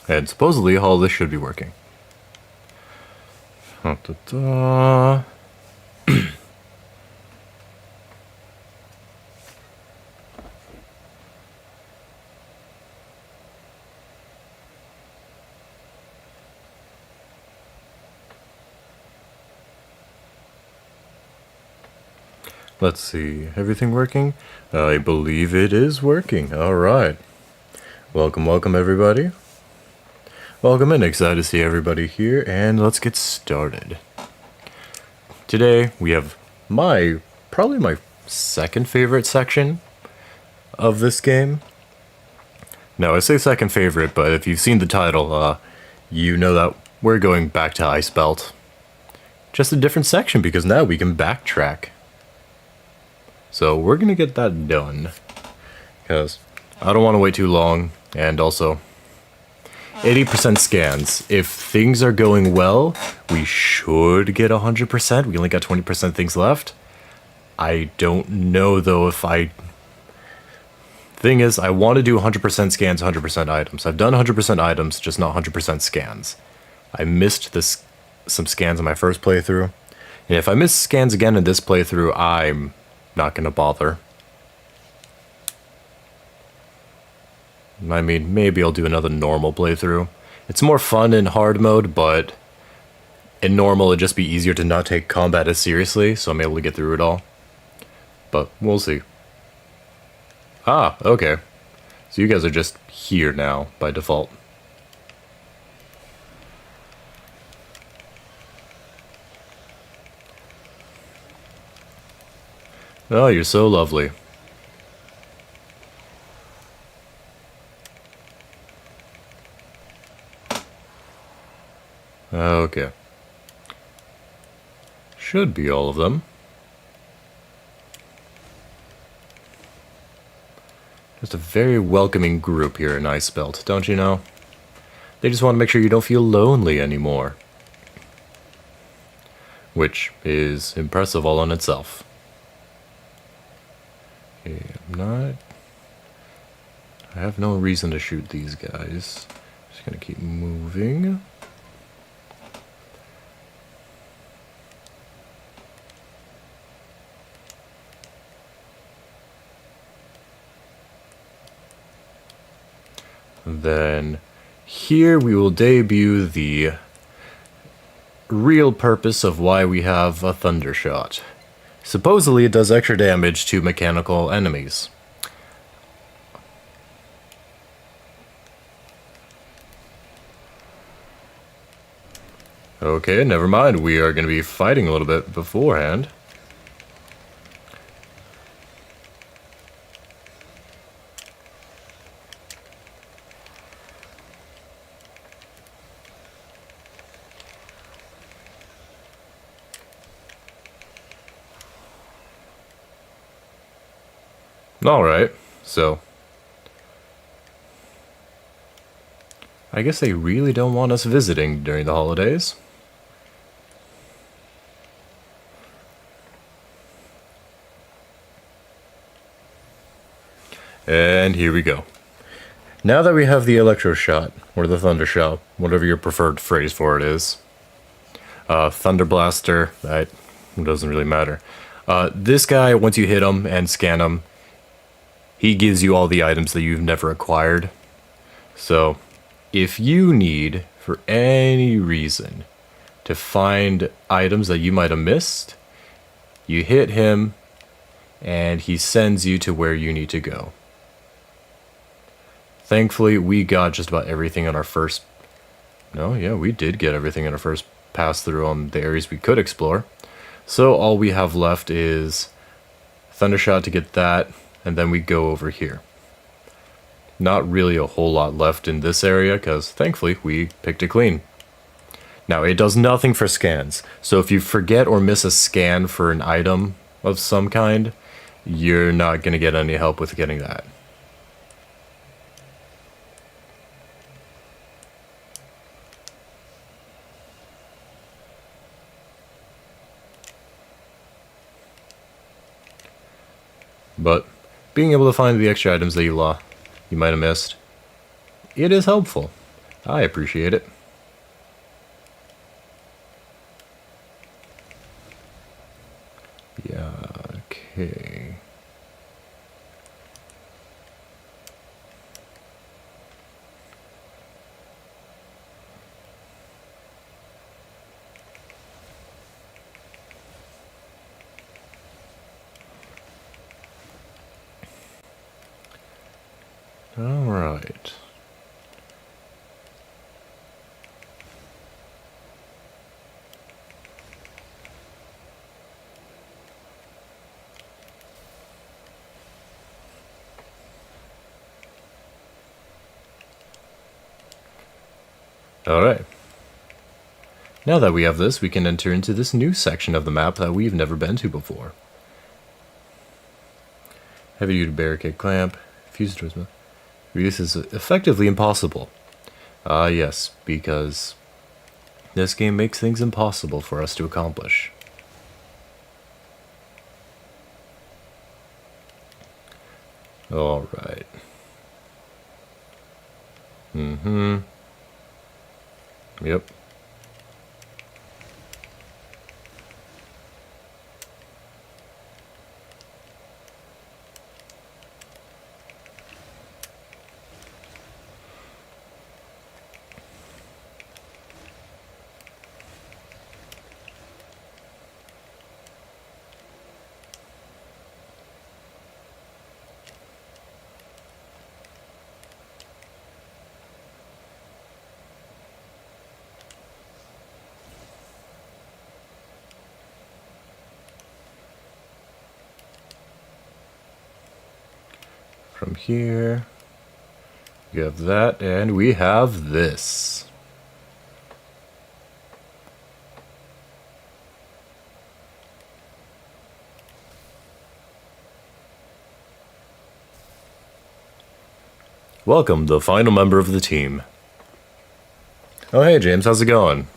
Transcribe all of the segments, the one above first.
And supposedly all this should be working. Da-da-da. Let's see, everything working? I believe it is working. Alright. Welcome everybody. Welcome in, excited to see everybody here, and let's get started. Today we have probably my second favorite section of this game. Now I say second favorite, but if you've seen the title, you know that we're going back to Ice Belt. Just a different section because now we can backtrack. So we're gonna get that done, because I don't want to wait too long, and also 80% scans. If things are going well, we should get 100%. We only got 20% things left. I don't know though if Thing is, I want to do 100% scans, 100% items. I've done 100% items, just not 100% scans. I missed some scans in my first playthrough, and if I miss scans again in this playthrough, I'm not gonna bother. I mean, maybe I'll do another normal playthrough. It's more fun in hard mode, but in normal it'd just be easier to not take combat as seriously, so I'm able to get through it all. But we'll see. Ah, okay. So you guys are just here now, by default. Oh, you're so lovely. Okay. Should be all of them. Just a very welcoming group here in Ice Belt, don't you know? They just want to make sure you don't feel lonely anymore. Which is impressive all on itself. Okay, I have no reason to shoot these guys. Just gonna keep moving. Then here we will debut the real purpose of why we have a Thunder Shot. Supposedly it does extra damage to mechanical enemies. Okay, never mind. We are going to be fighting a little bit beforehand. Alright, so I guess they really don't want us visiting during the holidays. And here we go. Now that we have the Electro Shot, or the Thunder Shot, whatever your preferred phrase for it is, Thunder Blaster, that doesn't really matter. This guy, once you hit him and scan him, he gives you all the items that you've never acquired. So, if you need, for any reason, to find items that you might have missed, you hit him, and he sends you to where you need to go. Thankfully, we got just about everything on our first... No, yeah, we did get everything on our first pass through on the areas we could explore. So all we have left is Thundershot to get that, and then we go over here. Not really a whole lot left in this area, because thankfully we picked it clean. Now, it does nothing for scans, so if you forget or miss a scan for an item of some kind, you're not going to get any help with getting that. But being able to find the extra items that you might have missed, it is helpful. I appreciate it. Yeah, okay. All right. All right. Now that we have this, we can enter into this new section of the map that we've never been to before. Heavy duty barricade clamp. Fuse towards. This is effectively impossible. Yes, because this game makes things impossible for us to accomplish. Alright. Yep. From here, you have that, and we have this. Welcome, the final member of the team. Oh, hey, James, how's it going?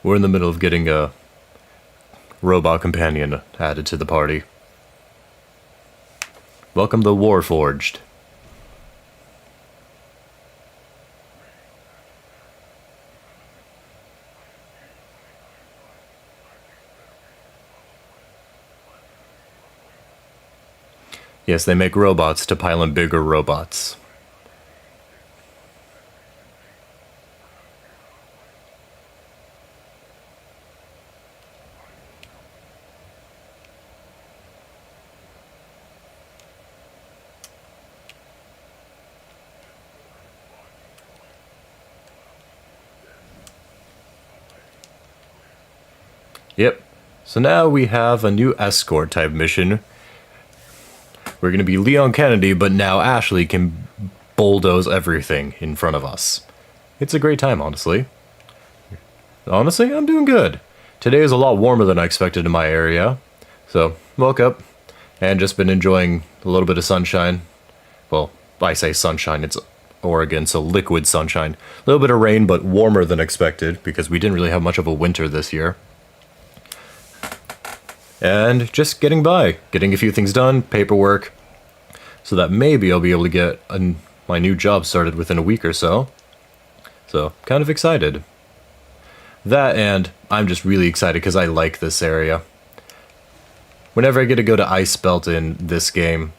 We're in the middle of getting a robot companion added to the party. Welcome the Warforged. Yes, they make robots to pile in bigger robots. Yep. So now we have a new escort type mission. We're going to be Leon Kennedy, but now Ashley can bulldoze everything in front of us. It's a great time, honestly. Honestly, I'm doing good. Today is a lot warmer than I expected in my area. So, woke up and just been enjoying a little bit of sunshine. Well, I say sunshine, it's Oregon, so liquid sunshine. A little bit of rain, but warmer than expected because we didn't really have much of a winter this year. And just getting by, getting a few things done, paperwork, so that maybe I'll be able to get my new job started within a week or so. So, kind of excited. That, and I'm just really excited because I like this area. Whenever I get to go to Ice Belt in this game,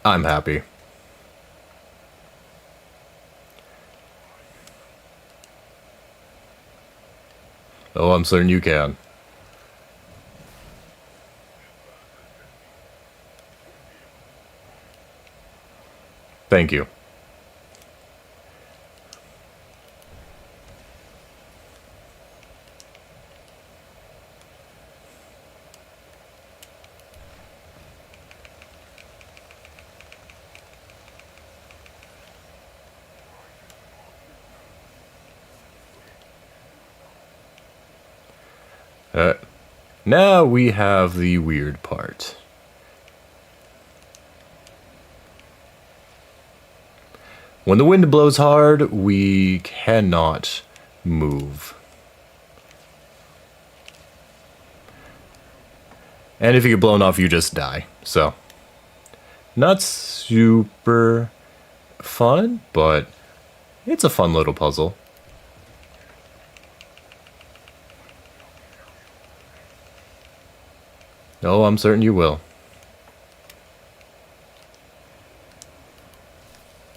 I'm happy. Oh, I'm certain you can. Thank you. Now we have the weird part. When the wind blows hard, we cannot move. And if you get blown off, you just die. So, Not super fun, but it's a fun little puzzle. Oh, I'm certain you will.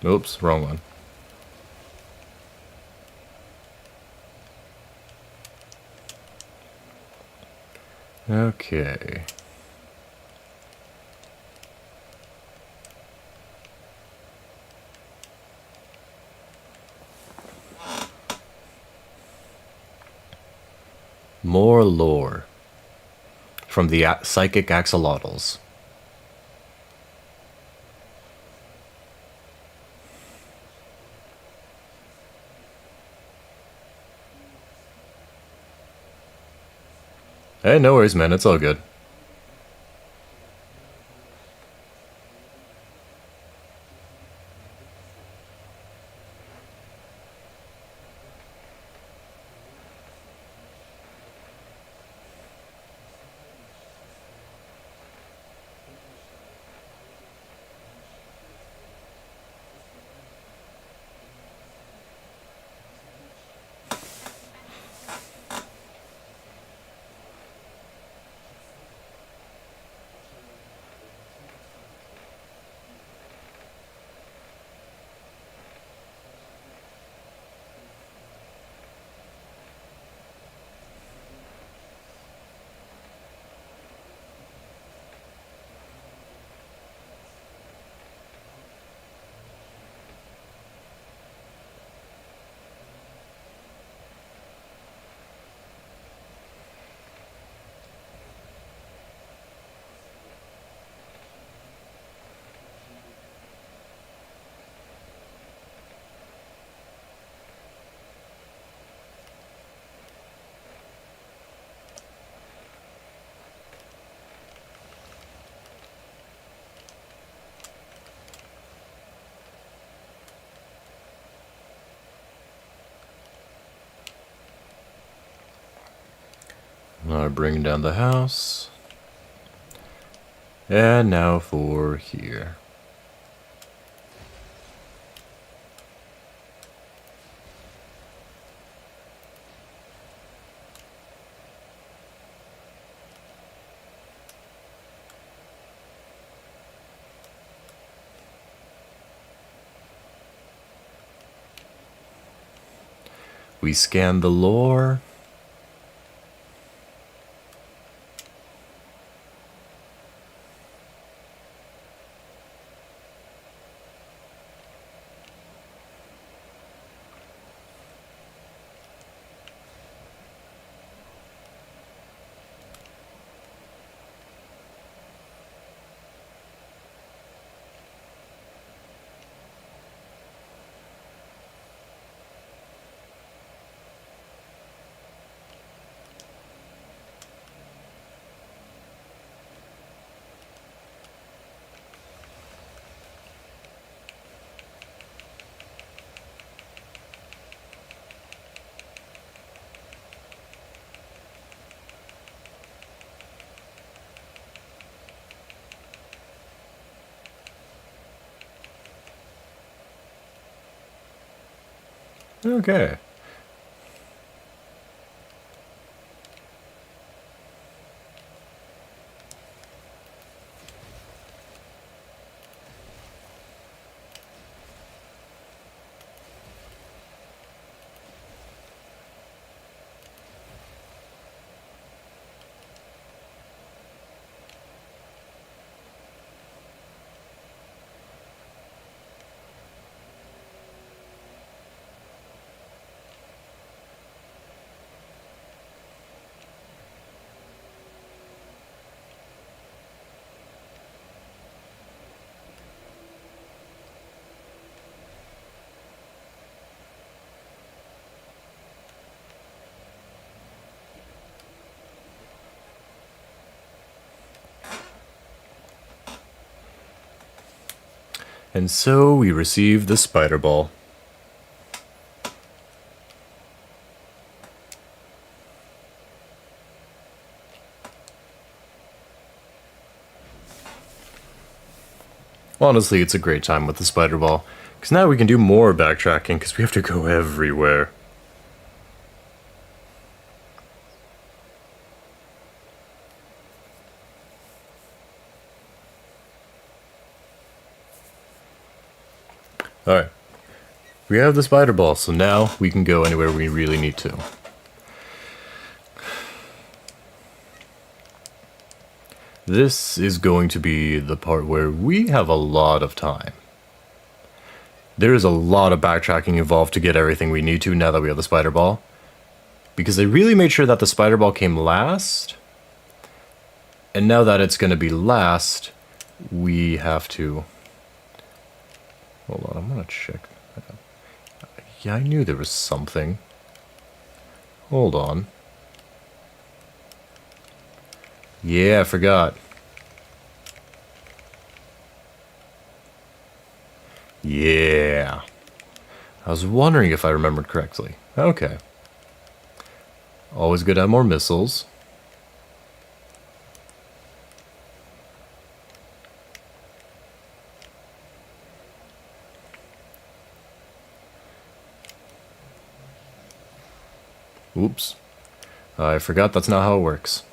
Oops, wrong one. Okay. More lore from the psychic axolotls. Hey, no worries, man. It's all good. Alright, bringing down the house. And now for here. We scan the lore. Okay. And so we receive the spider ball. Honestly, it's a great time with the spider ball, because now we can do more backtracking, because we have to go everywhere. Alright. We have the spider ball, so now we can go anywhere we really need to. This is going to be the part where we have a lot of time. There is a lot of backtracking involved to get everything we need to now that we have the spider ball. Because they really made sure that the spider ball came last. And now that it's going to be last, we have to... Hold on, I'm going to check. Yeah, I knew there was something. Hold on. Yeah, I forgot. Yeah. I was wondering if I remembered correctly. Okay. Always good to have more missiles. Oops. I forgot that's not how it works.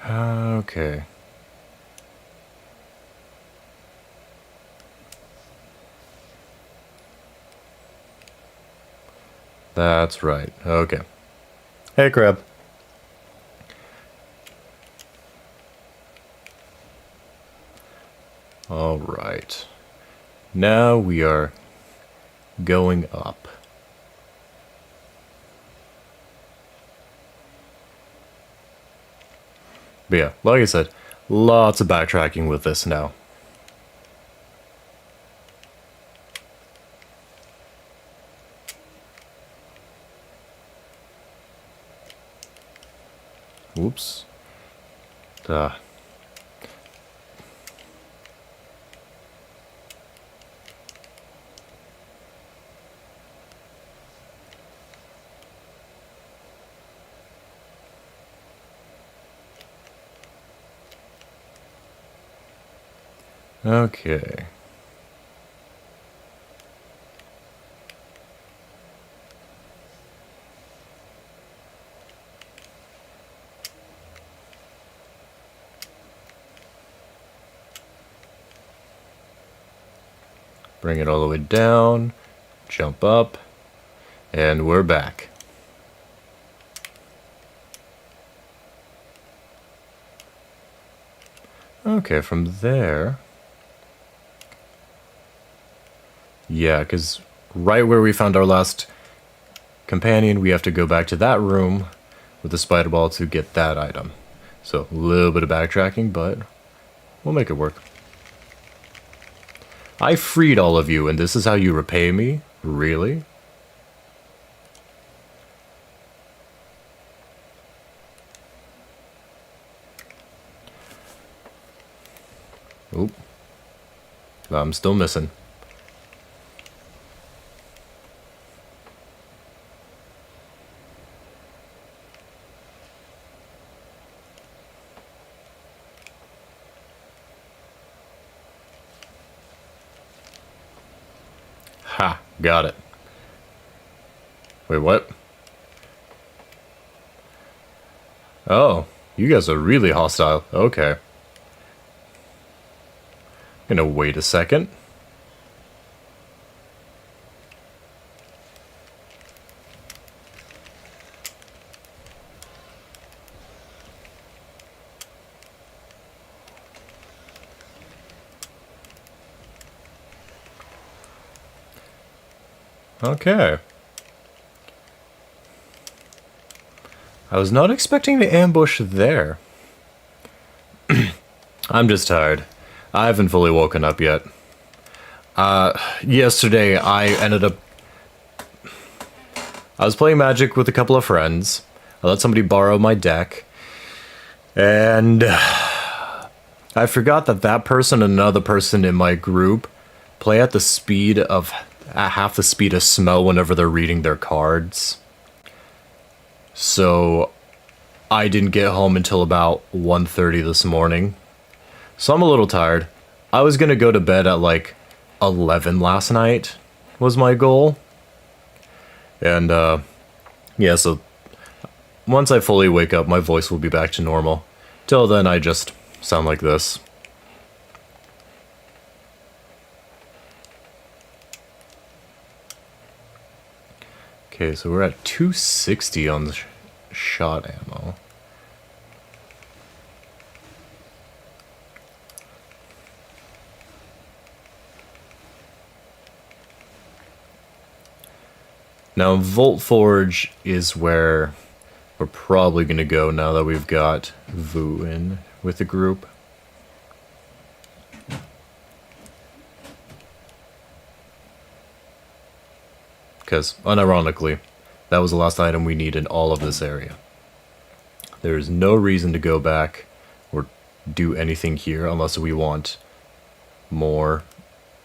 Okay. That's right. Okay. Hey, crab. All right. Now we are going up. But yeah, like I said, lots of backtracking with this now. Whoops. Okay. Bring it all the way down, jump up, and we're back. Okay, from there... Yeah, because right where we found our last companion, we have to go back to that room with the spider ball to get that item. So, a little bit of backtracking, but we'll make it work. I freed all of you, and this is how you repay me? Really? Oop. I'm still missing. Ha! Got it. Wait, what? Oh, you guys are really hostile. Okay. Gonna wait a second. Okay. I was not expecting to ambush there. I'm just tired. I haven't fully woken up yet. Yesterday I was playing Magic with a couple of friends. I let somebody borrow my deck. And I forgot that that person and another person in my group play at the speed of... at half the speed of Smo whenever they're reading their cards. So I didn't get home until about 1:30 this morning. So I'm a little tired. I was gonna go to bed at like 11 last night, was my goal. And yeah, so once I fully wake up, my voice will be back to normal. Till then, I just sound like this. Okay, so we're at 260 on the shot ammo. Now, Volt Forge is where we're probably going to go now that we've got Vu in with the group. Because, unironically, that was the last item we need in all of this area. There is no reason to go back or do anything here unless we want more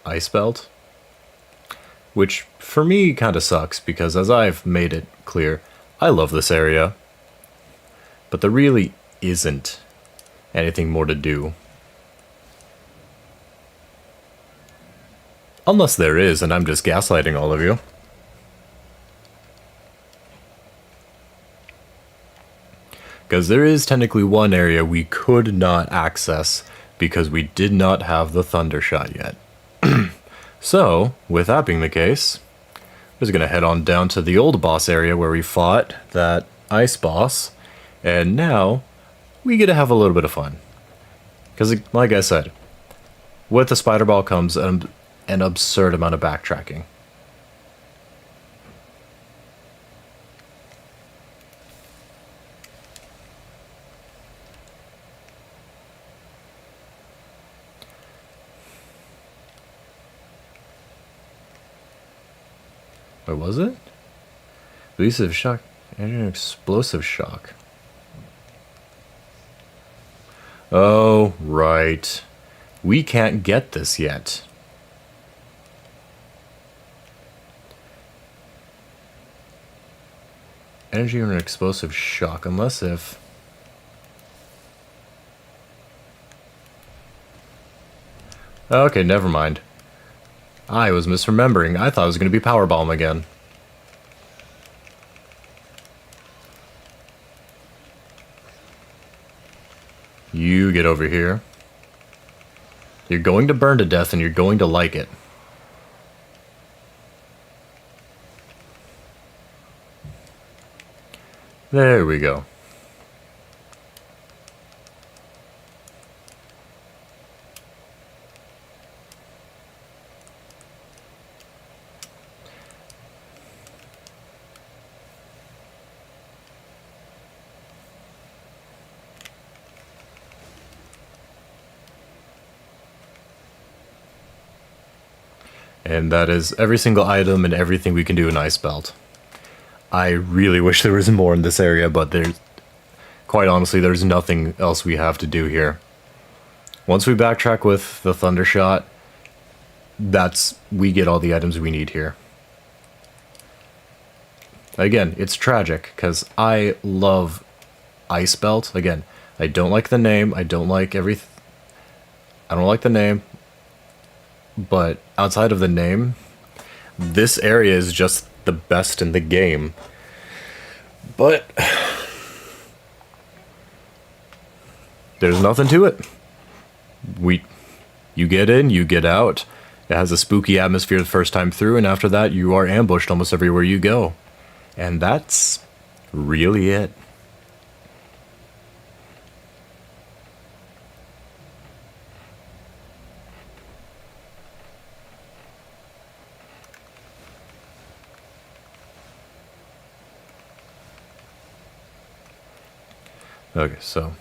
ice belt. Which, for me, kind of sucks, because as I've made it clear, I love this area. But there really isn't anything more to do. Unless there is, and I'm just gaslighting all of you. Because there is technically one area we could not access because we did not have the Thunder Shot yet. So, with that being the case, we're just going to head on down to the old boss area where we fought that ice boss. And now, we get to have a little bit of fun. Because, like I said, with the Spider Ball comes an absurd amount of backtracking. Where was it? Elusive shock and explosive shock. Oh, right. We can't get this yet. Energy and explosive shock, unless if... Okay, never mind. I was misremembering. I thought it was going to be Power Bomb again. You get over here. You're going to burn to death and you're going to like it. There we go. And that is every single item and everything we can do in Ice Belt. I really wish there was more in this area, but there's... Quite honestly, there's nothing else we have to do here. Once we backtrack with the Thunder Shot, we get all the items we need here. Again, it's tragic, because I love Ice Belt. Again, I don't like the name, I don't like the name. But outside of the name, this area is just the best in the game. But there's nothing to it. You get in, you get out. It has a spooky atmosphere the first time through, and after that you are ambushed almost everywhere you go. And that's really it. Okay, so...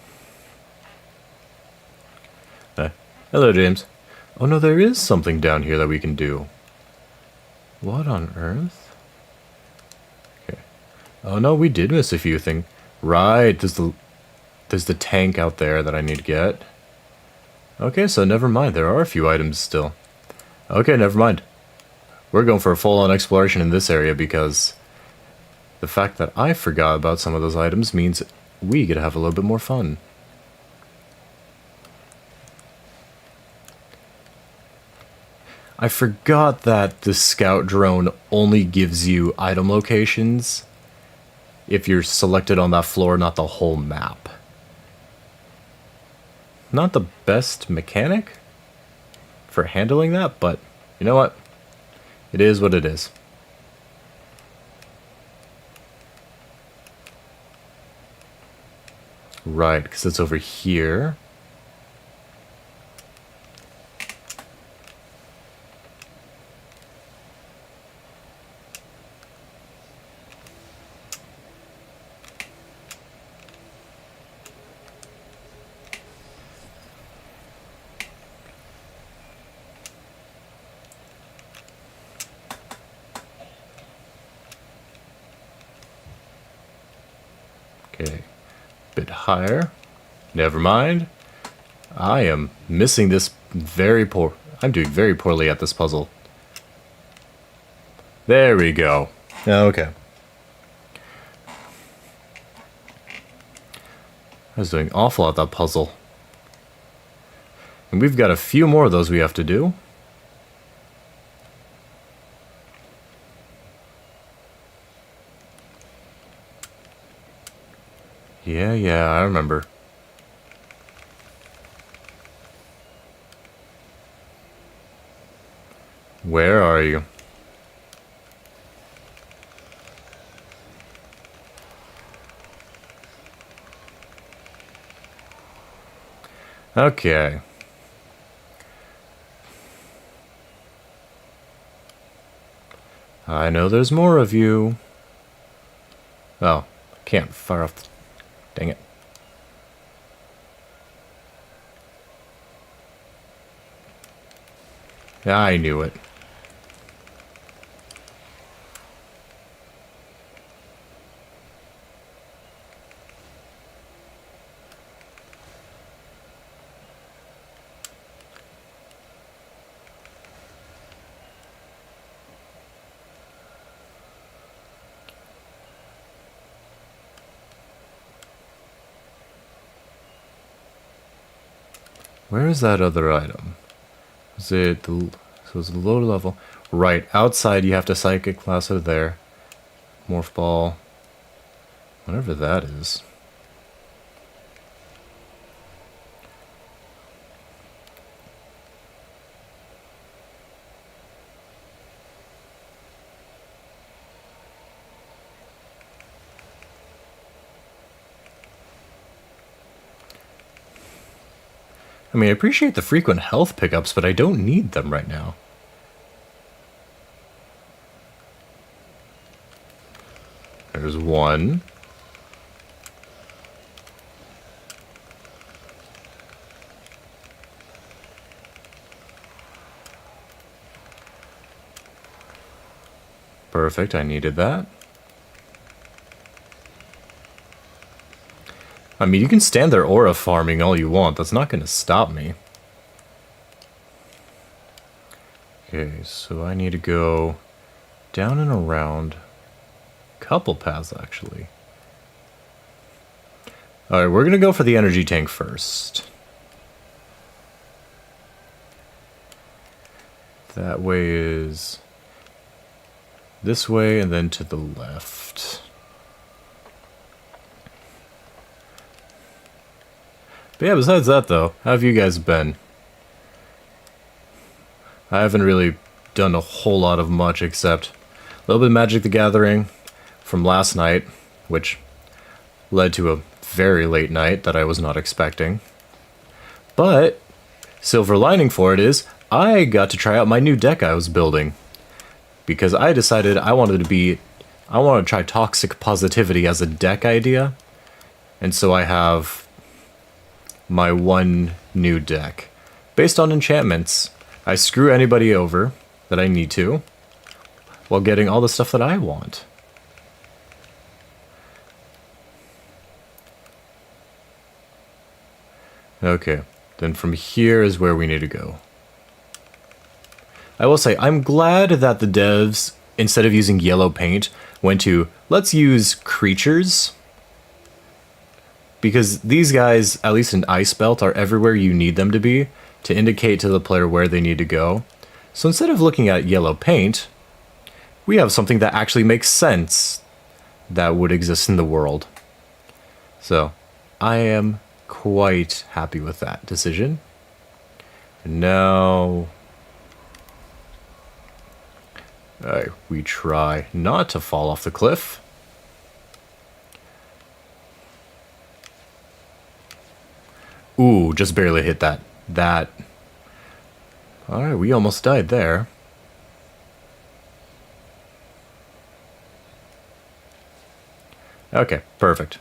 hello, James. Oh no, there is something down here that we can do. What on earth? Okay. Oh no, we did miss a few things. Right, there's the tank out there that I need to get. Okay, so never mind, there are a few items still. Okay, never mind. We're going for a full-on exploration in this area because the fact that I forgot about some of those items means we get to have a little bit more fun. I forgot that the scout drone only gives you item locations if you're selected on that floor, not the whole map. Not the best mechanic for handling that, but you know what? It is what it is. Right, because it's over here. Okay, bit higher. Never mind. I am missing this very poor. I'm doing very poorly at this puzzle. There we go. Okay. I was doing awful at that puzzle. And we've got a few more of those we have to do. Yeah, I remember. Where are you? Okay. I know there's more of you. Oh, can't fire off the... Dang it. Yeah, I knew it. Where is that other item? Is it the... So it's the lower level. Right, outside you have to psychic class it there. Morph ball. Whatever that is. I mean, I appreciate the frequent health pickups, but I don't need them right now. There's one. Perfect, I needed that. I mean, you can stand there aura farming all you want. That's not going to stop me. Okay, so I need to go down and around. Couple paths, actually. Alright, we're going to go for the energy tank first. That way is this way and then to the left. But yeah, besides that though, how have you guys been? I haven't really done a whole lot of much except a little bit of Magic the Gathering from last night, which led to a very late night that I was not expecting. But silver lining for it is I got to try out my new deck I was building. Because I decided I wanted to try toxic positivity as a deck idea. And so I have my one new deck. Based on enchantments, I screw anybody over that I need to, while getting all the stuff that I want. Okay, then from here is where we need to go. I will say, I'm glad that the devs instead of using yellow paint, went to, let's use creatures. Because these guys, at least in Ice Belt, are everywhere you need them to be to indicate to the player where they need to go. So instead of looking at yellow paint, we have something that actually makes sense that would exist in the world. So I am quite happy with that decision. And now we try not to fall off the cliff. Ooh, just barely hit that. Alright, we almost died there. Okay, perfect.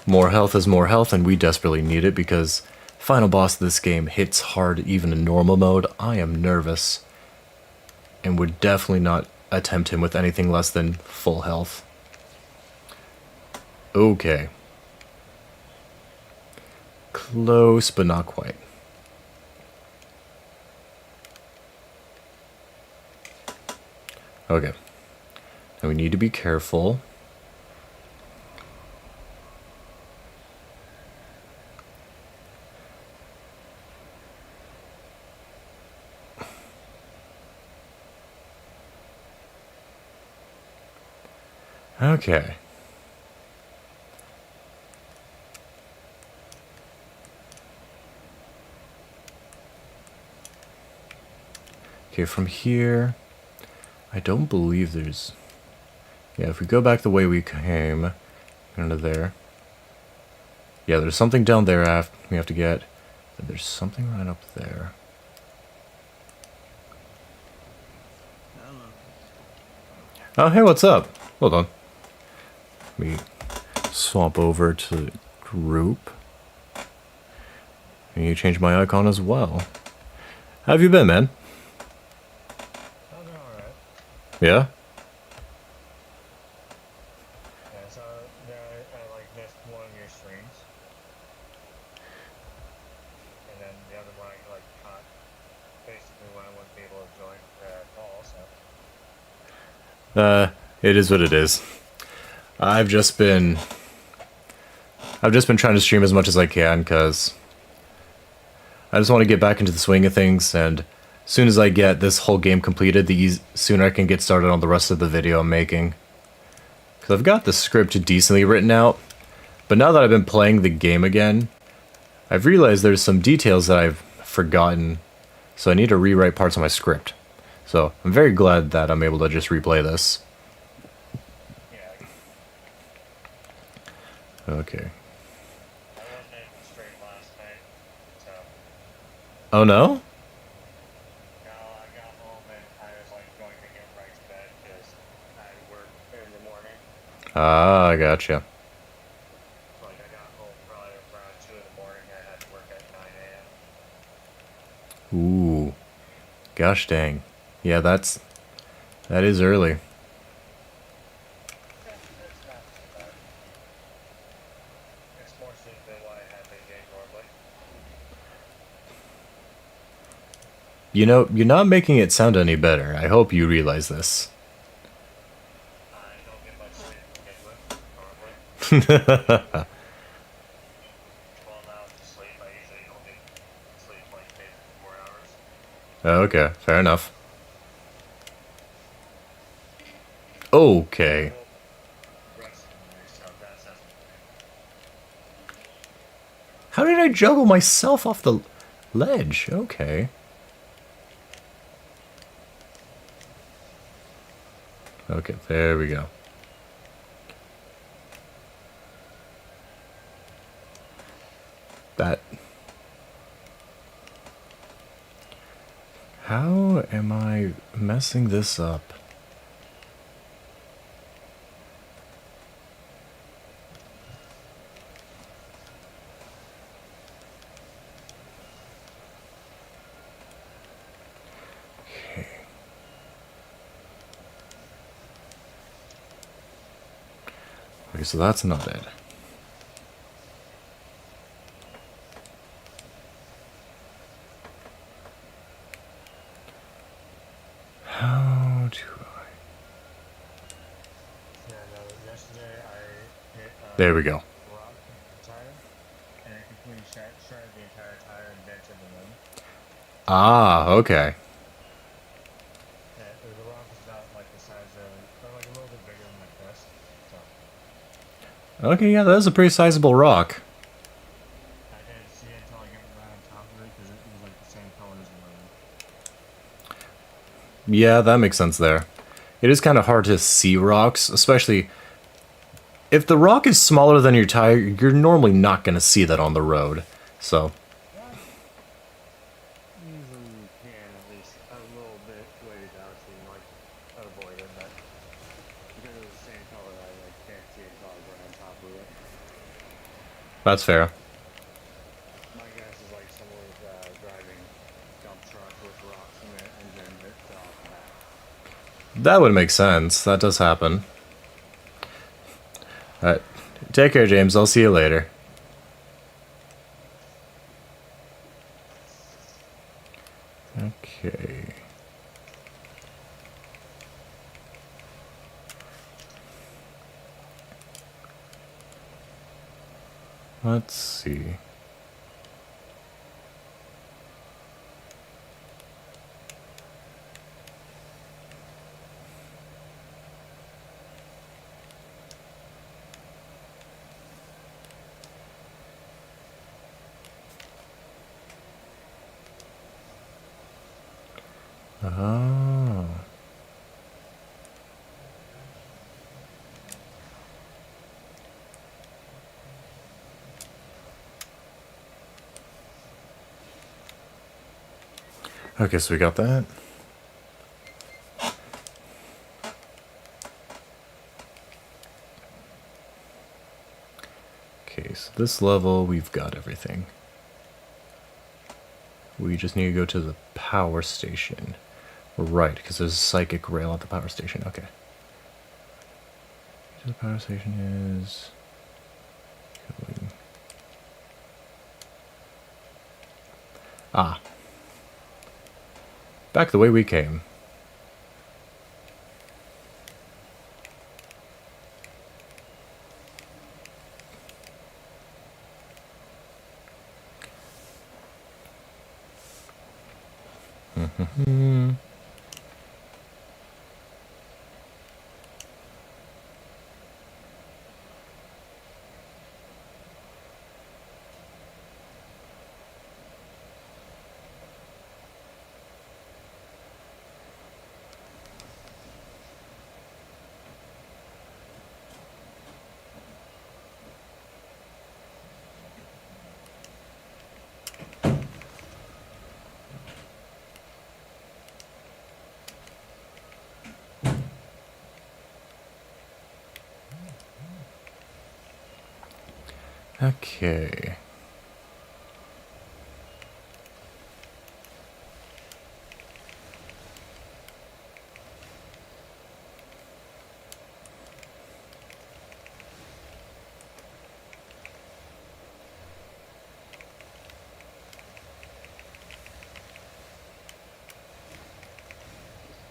More health is more health, and we desperately need it because final boss of this game hits hard even in normal mode. I am nervous and would definitely not attempt him with anything less than full health. Okay. Close, but not quite. Okay. And we need to be careful. Okay. Okay, from here, I don't believe there's... Yeah, if we go back the way we came, into there. Yeah, there's something down there we have to get. And there's something right up there. Oh, hey, what's up? Hold on. Let me swap over to group. And you change my icon as well. How have you been, man? I'm doing alright. Yeah? Yeah, so I like missed one of your streams. And then the other one I like caught basically when I wouldn't be able to join the call, so. It is what it is. I've just been trying to stream as much as I can because I just want to get back into the swing of things, and as soon as I get this whole game completed, the sooner I can get started on the rest of the video I'm making. Because I've got the script decently written out, but now that I've been playing the game again, I've realized there's some details that I've forgotten, so I need to rewrite parts of my script. So I'm very glad that I'm able to just replay this. Okay. I wasn't in the stream last night, so. Oh no? No, I got home and I was like going to get right to bed because I work in the morning. Ah, I gotcha. Like I got home probably around 2 in the morning. I had to work at 9 a.m. Ooh. Gosh dang. Yeah, that is early. It's not too bad. It's more sleep than what I have been getting normally. You know, you're not making it sound any better. I hope you realize this. I don't get much sleep to begin with, normally. 12 hours of sleep. I usually only sleep like maybe 4 hours. Okay, fair enough. Okay. How did I juggle myself off the ledge? Okay. Okay, there we go. That... How am I messing this up? Okay. Okay, so that's not it. How do There we go. rock tire, and it completely shredded the entire tire and dented the rim. Ah, okay. Yeah, the rock is about like the size of, or like a little bit bigger than my fist. So Okay, yeah, that is a pretty sizable rock. I didn't see it until I got right on top of it because it was like the same color as the rim. Yeah, that makes sense there. It is kind of hard to see rocks, especially if the rock is smaller than your tire, you're normally not going to see that on the road. So, Usually you can at least a little bit weighted down so you can like avoid it, but because it was the same color, I like can't see it until I was right on top of it. that's fair. My guess is like someone was driving dump truck with rocks in the engine that fell off the back. That would make sense. That does happen. Alright. Take care, James. I'll see you later. Okay. Let's see. Oh. Okay, so we got that. Okay, so this level, we've got everything. We just need to go to the power station. Right, because there's a psychic rail at the power station. Okay. The power station is... Ah. Back the way we came. Okay.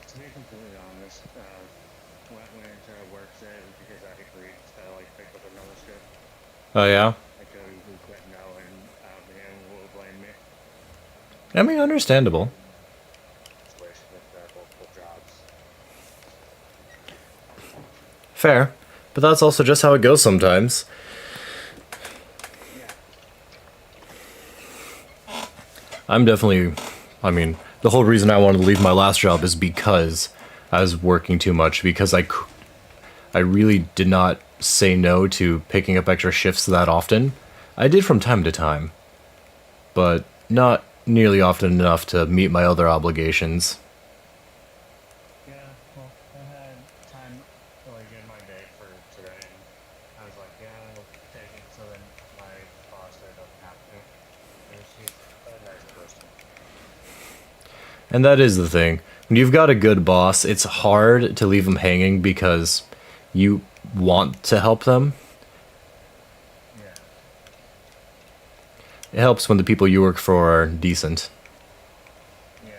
To be completely honest, when I went into work today, it was because I agreed to like pick up another shift. Oh, yeah? I could have easily quit now, and I don't think anyone would blame me. I mean, understandable. Situation if there are multiple jobs. Fair. But that's also just how it goes sometimes. Yeah. I'm definitely... I mean, the whole reason I wanted to leave my last job is because I was working too much. Because I really did not say no to picking up extra shifts that often. I did from time to time. But not nearly often enough to meet my other obligations. Yeah, well, I had time like in my day for today, and I was like, yeah, I'll take it. So then my boss said I don't have to. And she's a nice person. And that is the thing. When you've got a good boss, it's hard to leave them hanging because you want to help them. Yeah. It helps when the people you work for are decent. Yeah.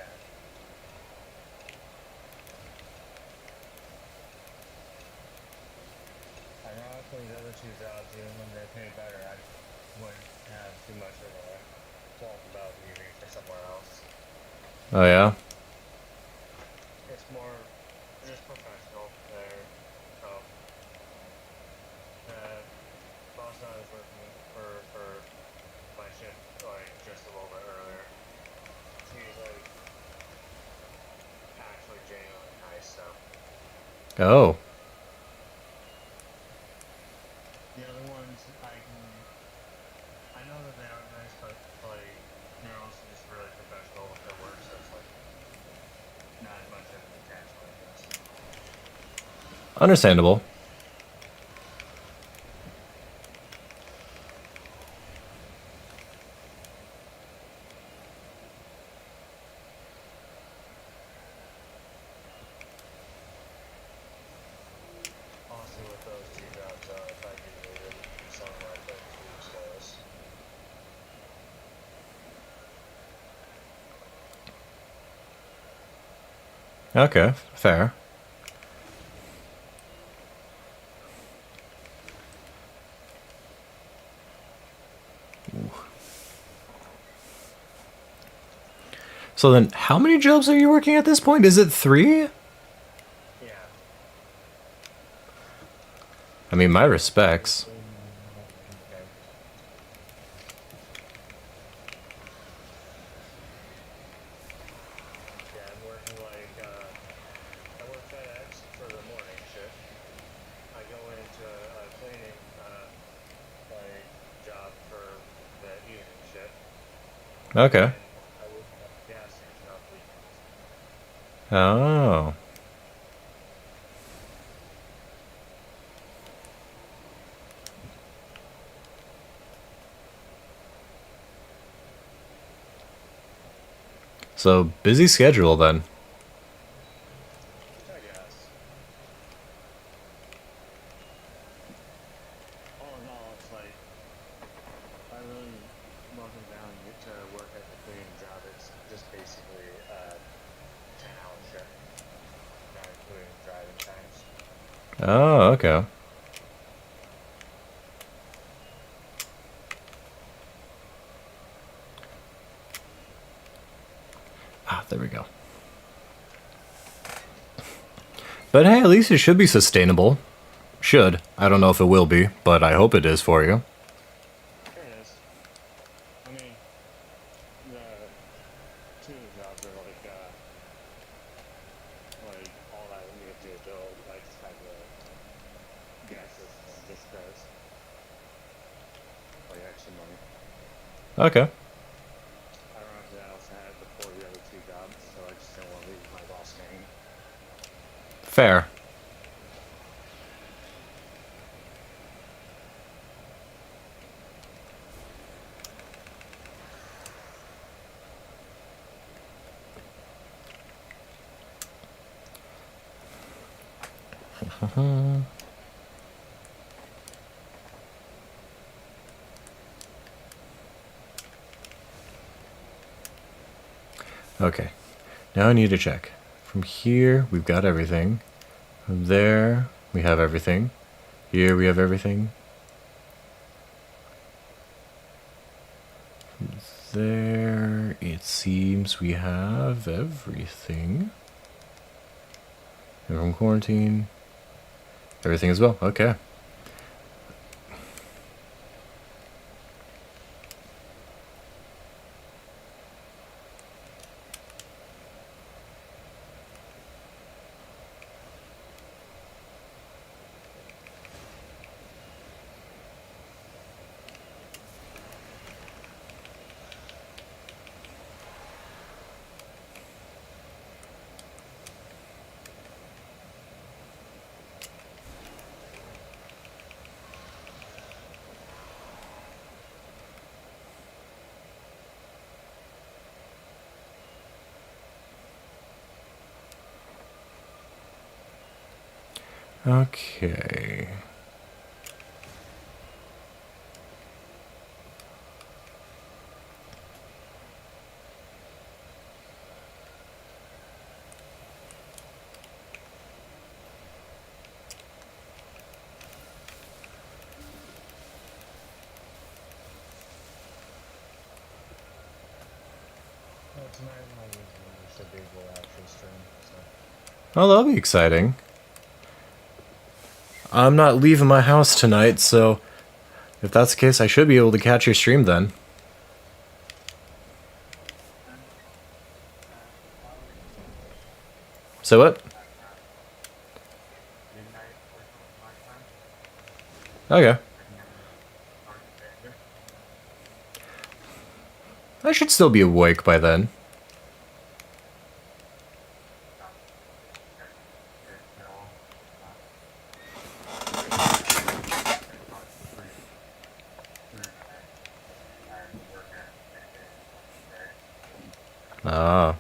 Ironically, the other two jobs, even Oh yeah. It's more just professional there. So the boss that I was working for my shift like just a little bit earlier. She's like actually genuinely nice. So Oh. the other ones I know that they are nice, but like they're also just really professional with their work. So it's like not as much of an attachment, I guess. Understandable. Honestly, with those two jobs, if I do leave, it would be something like a 2 weeks notice. Okay, fair. So then, how many jobs are you working at this point? Is it 3? Yeah. I mean, my respects. Okay. Yeah, I'm working like I work FedEx for the morning shift. I go into a cleaning like job for the evening shift, Okay. and I work at a gas station on weekends. Oh. So, busy schedule then. I guess. All in all, it's like if I really broke it down and get to work at the cleaning job, it's just basically a 10-hour shift, not including driving times. Oh, okay. Ah, there we go. But hey, at least it should be sustainable. Should. I don't know if it will be, but I hope it is for you. There it is. I mean, the two of the jobs are like all I would need to do is build. I just have the gas system just because like extra money. Okay. Ironically, I also had it before the other two jobs, so I just didn't want to leave my boss hanging. Fair. Okay. Now I need to check. From here, we've got everything. From there, we have everything. Here, we have everything. From there, it seems we have everything. And from quarantine, everything as well. Okay. Okay. Well, tonight my usual rest of these will actually stream. So Oh, that'll be exciting. I'm not leaving my house tonight, so if that's the case, I should be able to catch your stream then. So what? midnight or something my time. Okay. I can start the day. I should still be awake by then. Ah.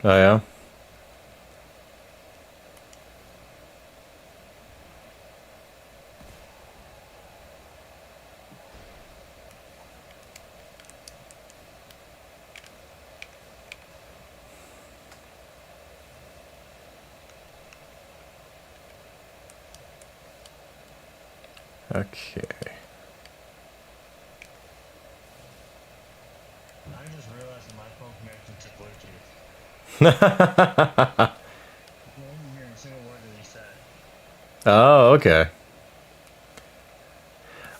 Oh yeah? Okay. I just realized that my phone connected to Bluetooth. I didn't hear a single word that he said. Oh, okay.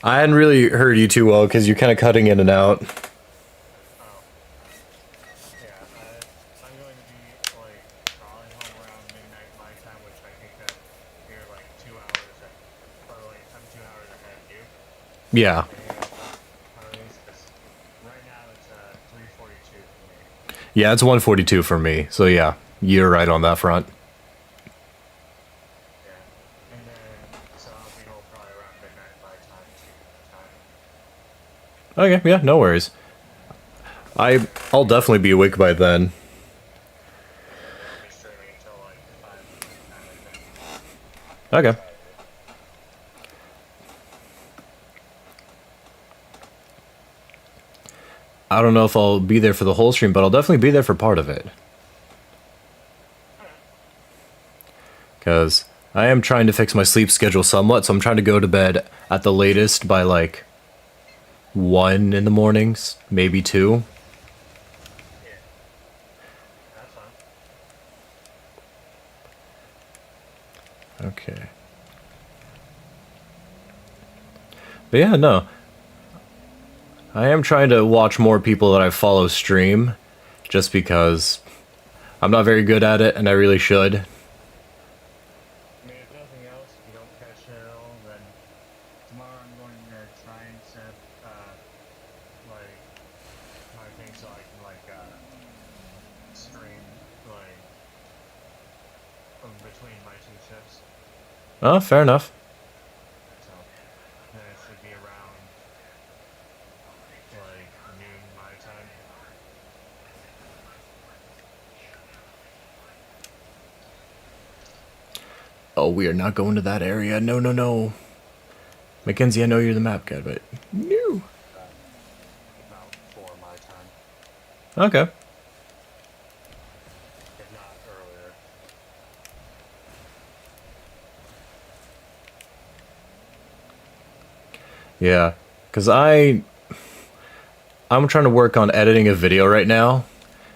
I hadn't really heard you too well because you're kind of cutting in and out. Oh, yeah. I'm going to be like probably home around midnight my time, which I think that you're like 2 hours. By the way, I'm 2 hours ahead of you. Yeah. Because right now it's 3:42 for me. Yeah, it's 142 for me. So yeah, you're right on that front. Yeah, and then so I'll be home probably around midnight my time too. Okay, yeah, no worries. I'll definitely be awake by then. I'll be streaming until like 5 p.m. I think. Okay. I don't know if I'll be there for the whole stream, but I'll definitely be there for part of it. Because I am trying to fix my sleep schedule somewhat, so I'm trying to go to bed at the latest by like 1 in the mornings, maybe 2. Yeah, that's fine. Okay. But yeah, no. I am trying to watch more people that I follow stream, just because I'm not very good at it, and I really should. I mean, if nothing else, if you don't catch it at all, then tomorrow I'm going to try and set like my thing so I can like stream like between my two shifts. Oh, fair enough. So then it should be around like noon my time. Oh, we are not going to that area. No, no, no. Mackenzie, I know you're the map guy, but no. About 4 my time, Okay. if not earlier. Yeah, because I'm trying to work on editing a video right now,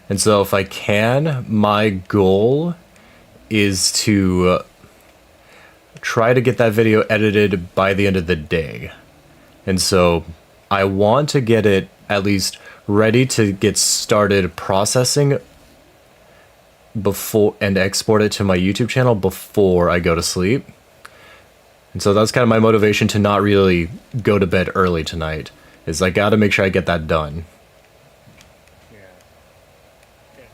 and so if I can, my goal is to try to get that video edited by the end of the day. And so I want to get it at least ready to get started processing before and export it to my YouTube channel before I go to sleep. And so that's kind of my motivation to not really go to bed early tonight, is I gotta make sure I get that done. Yeah. If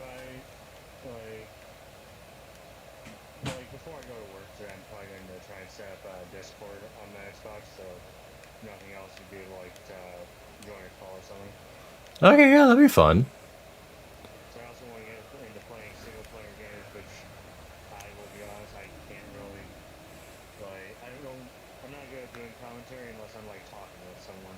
like before I go to work today, I'm probably going to try and set up Discord on the Xbox, so if nothing else, you'd be able to like join a call or something. Okay, yeah, that'd be fun. So I also want to get into playing single player games, which I will be honest, I can't really like. I don't know. I'm not good at doing commentary unless I'm like talking with someone.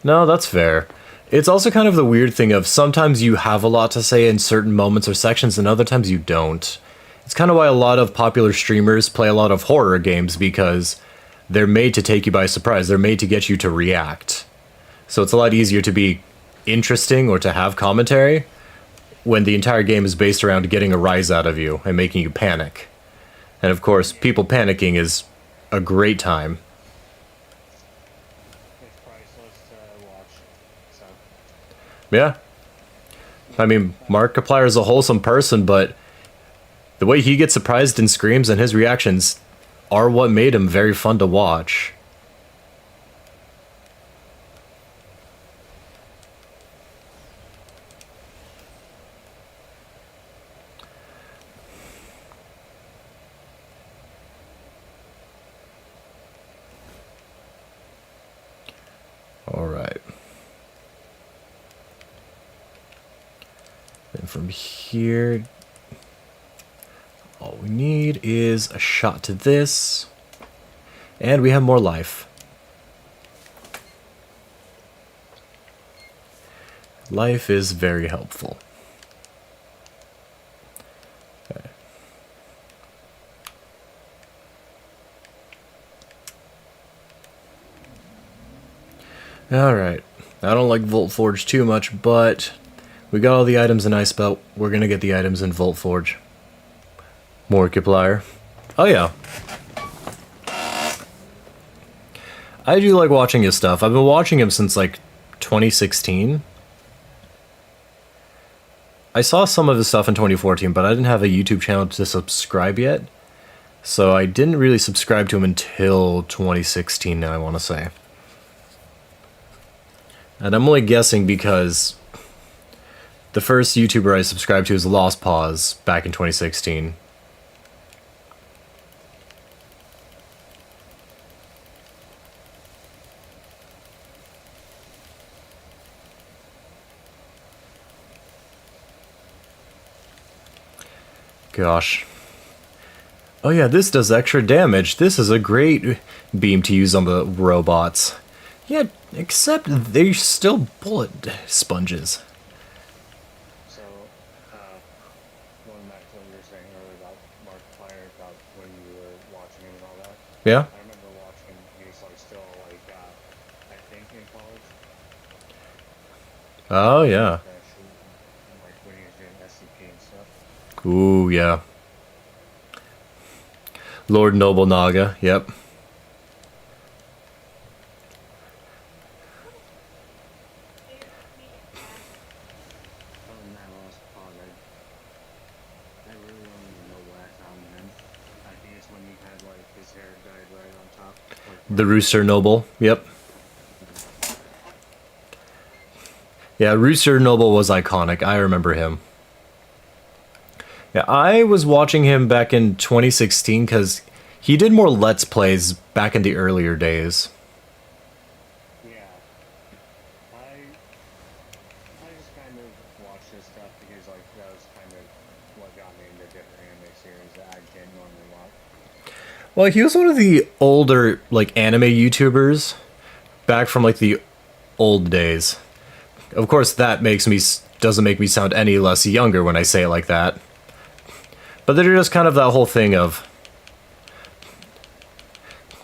No, that's fair. It's also kind of the weird thing of sometimes you have a lot to say in certain moments or sections and other times you don't. It's kind of why a lot of popular streamers play a lot of horror games, because they're made to take you by surprise. They're made to get you to react. So it's a lot easier to be interesting or to have commentary when the entire game is based around getting a rise out of you and making you panic. And of course, people panicking is a great time. It's priceless to watch. So Yeah. I mean, Markiplier is a wholesome person, but the way he gets surprised and screams and his reactions are what made him very fun to watch. All right. And from here, all we need is a shot to this, and we have more life. Life is very helpful. Okay. Alright, I don't like Volt Forge too much, but we got all the items in Ice Belt. We're gonna get the items in Volt Forge. Markiplier. Oh yeah. I do like watching his stuff. I've been watching him since like 2016. I saw some of his stuff in 2014, but I didn't have a YouTube channel to subscribe yet. So I didn't really subscribe to him until 2016 now, I want to say. And I'm only guessing because the first YouTuber I subscribed to was Lost Paws back in 2016. Gosh. Oh yeah, this does extra damage. This is a great beam to use on the robots. Yeah, except they're still bullet sponges. So, going back to what you were saying earlier about Markiplier, about when you were watching him and all that. Yeah? I remember watching him. He was like still like I think in college. Oh yeah. Like when he was doing SCP and stuff. Ooh, yeah. Lord Nobunaga, yep. Other than that, Lost Pause, I really don't even know what I found him. I think it's when he had like his hair dyed right on top. Like, The Rooster Noble, yep. Yeah, Rooster Noble was iconic. I remember him. Yeah, I was watching him back in 2016 because he did more Let's Plays back in the earlier days. yeah. I just kind of watched his stuff because like that was kind of what got me into different anime series that I didn't normally watch. Well, he was one of the older, like, anime YouTubers back from, like, the old days. Of course, that doesn't make me sound any less younger when I say it like that. But there's just kind of that whole thing of,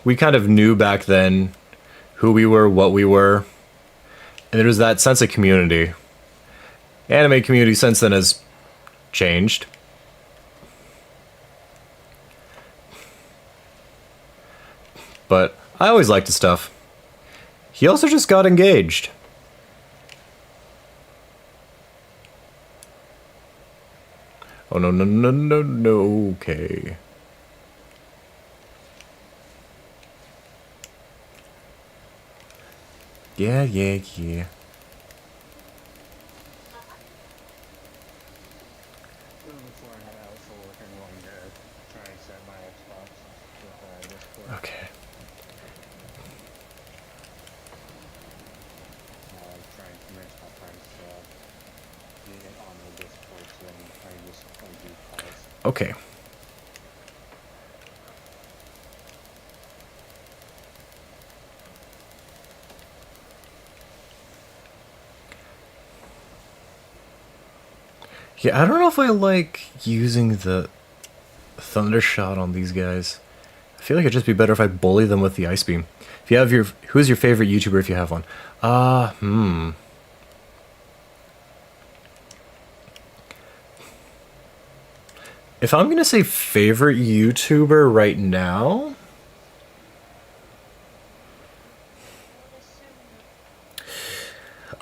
we kind of knew back then who we were, what we were, and there was that sense of community. Anime community since then has changed. But I always liked his stuff. He also just got engaged. Oh no, no, no, no, no, okay. Yeah, yeah, yeah. Before I head out for work, I'm going to try and set my Xbox with Discord. Okay. Try and convince my friends to get on the Discord so then I can just like do calls. Okay. Yeah, I don't know if I like using the thunder shot on these guys. I feel like it'd just be better if I bully them with the ice beam. If you have your, who's your favorite YouTuber if you have one? If I'm gonna say favorite YouTuber right now,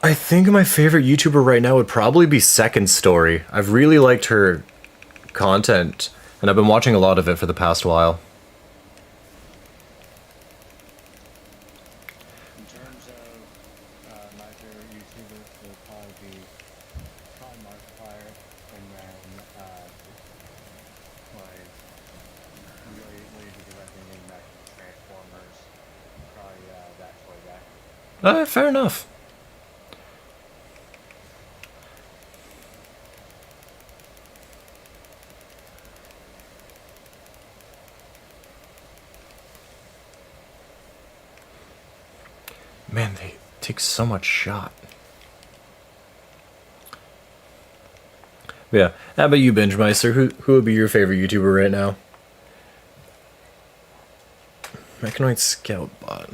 I think my favorite YouTuber right now would probably be Second Story. I've really liked her content, and I've been watching a lot of it for the past while. In terms of my favorite YouTuber, would probably be Markiplier, and then like lately because I've been getting back into Transformers, probably that toy guy. Fair enough. Man, they take so much shot. But yeah, how about you, Benjmeister? Who would be your favorite YouTuber right now? Mechanoid Scout Bot.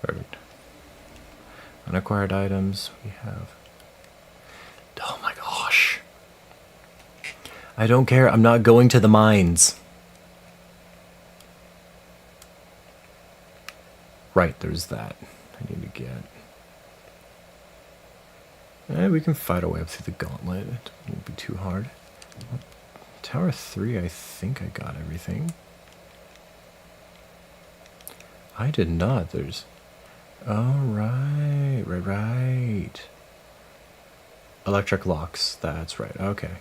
Perfect. Unacquired items, we have... Oh my gosh. I don't care, I'm not going to the mines. Right, there's that I need to get. We can fight our way up through the gauntlet. It won't be too hard. Tower 3, I think I got everything. I did not, there's... Oh, right. Electric locks, that's right, okay.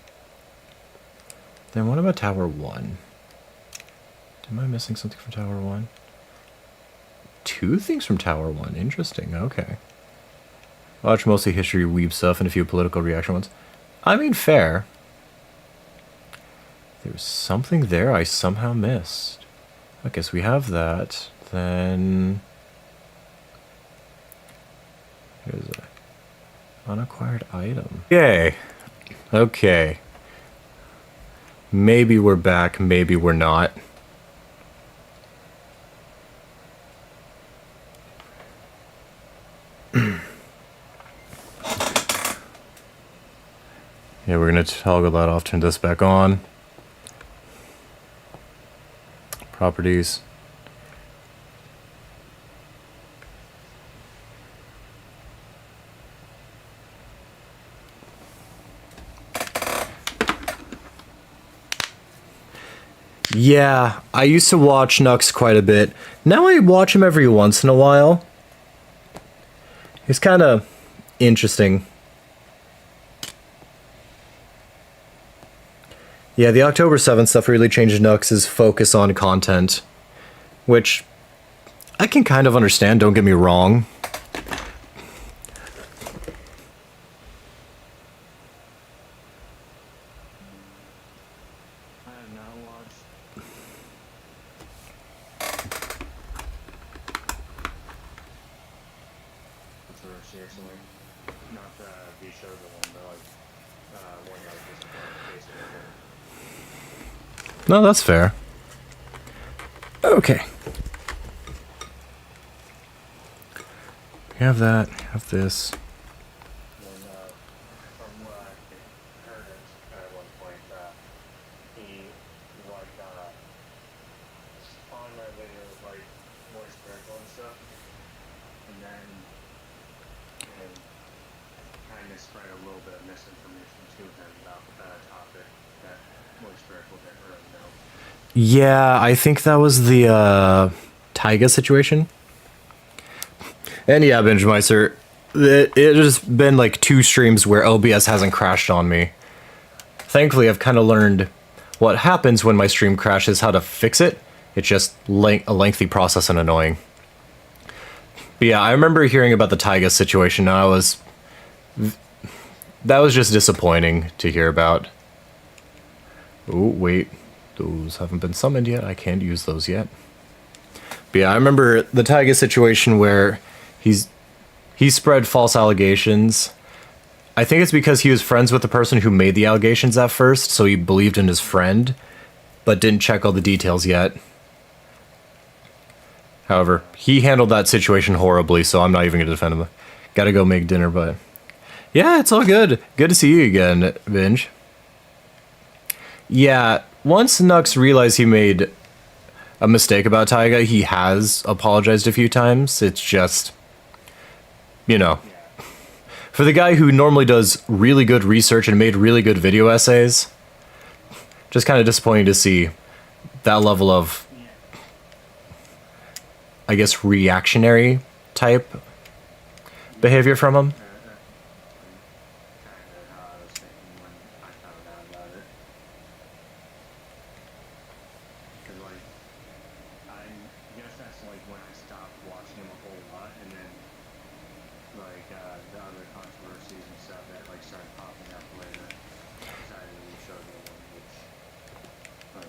Then what about Tower 1? Am I missing something from Tower 1? 2 things from Tower 1, interesting, okay. Watch mostly history weeb stuff and a few political reaction ones. I mean, fair. There's something there I somehow missed. Okay, so we have that, then... Here's a unacquired item. Yay. Okay. Maybe we're back, maybe we're not. Yeah, we're gonna toggle that off, turn this back on. Properties. Yeah, I used to watch Nux quite a bit. Now I watch him every once in a while. He's kind of interesting. Yeah, the October 7th stuff really changed Nux's focus on content, which I can kind of understand, don't get me wrong. I have not watched seriously, not the V show, the one that one that was disappointed basically. No, that's fair. Okay. We have that, have this. And from what I heard at one point, he like on that video with like more spiritual and stuff, and then kind of spread a little bit of misinformation to him about the topic that more spiritual didn't really know. Yeah, I think that was the Taiga situation. And yeah, Benjmeister, it has been like 2 streams where OBS hasn't crashed on me. Thankfully, I've kind of learned what happens when my stream crashes, how to fix it. It's just a lengthy process and annoying. But yeah, I remember hearing about the Taiga situation, and that was just disappointing to hear about. Oh, wait. Those haven't been summoned yet. I can't use those yet. But yeah, I remember the Taiga situation where he spread false allegations. I think it's because he was friends with the person who made the allegations at first, so he believed in his friend, but didn't check all the details yet. However, he handled that situation horribly, so I'm not even going to defend him. Gotta go make dinner, but... yeah, it's all good. Good to see you again, Vinge. Yeah, once Nux realized he made a mistake about Taiga, he has apologized a few times. It's just... you know... for the guy who normally does really good research and made really good video essays, just kind of disappointing to see that level of... I guess reactionary type behavior from him. How I was thinking when I found out about it. Because, like, I guess that's, like, when I stopped watching him a whole lot, and then, like, the other controversies and stuff that, like, started popping up later outside of the show, which, like,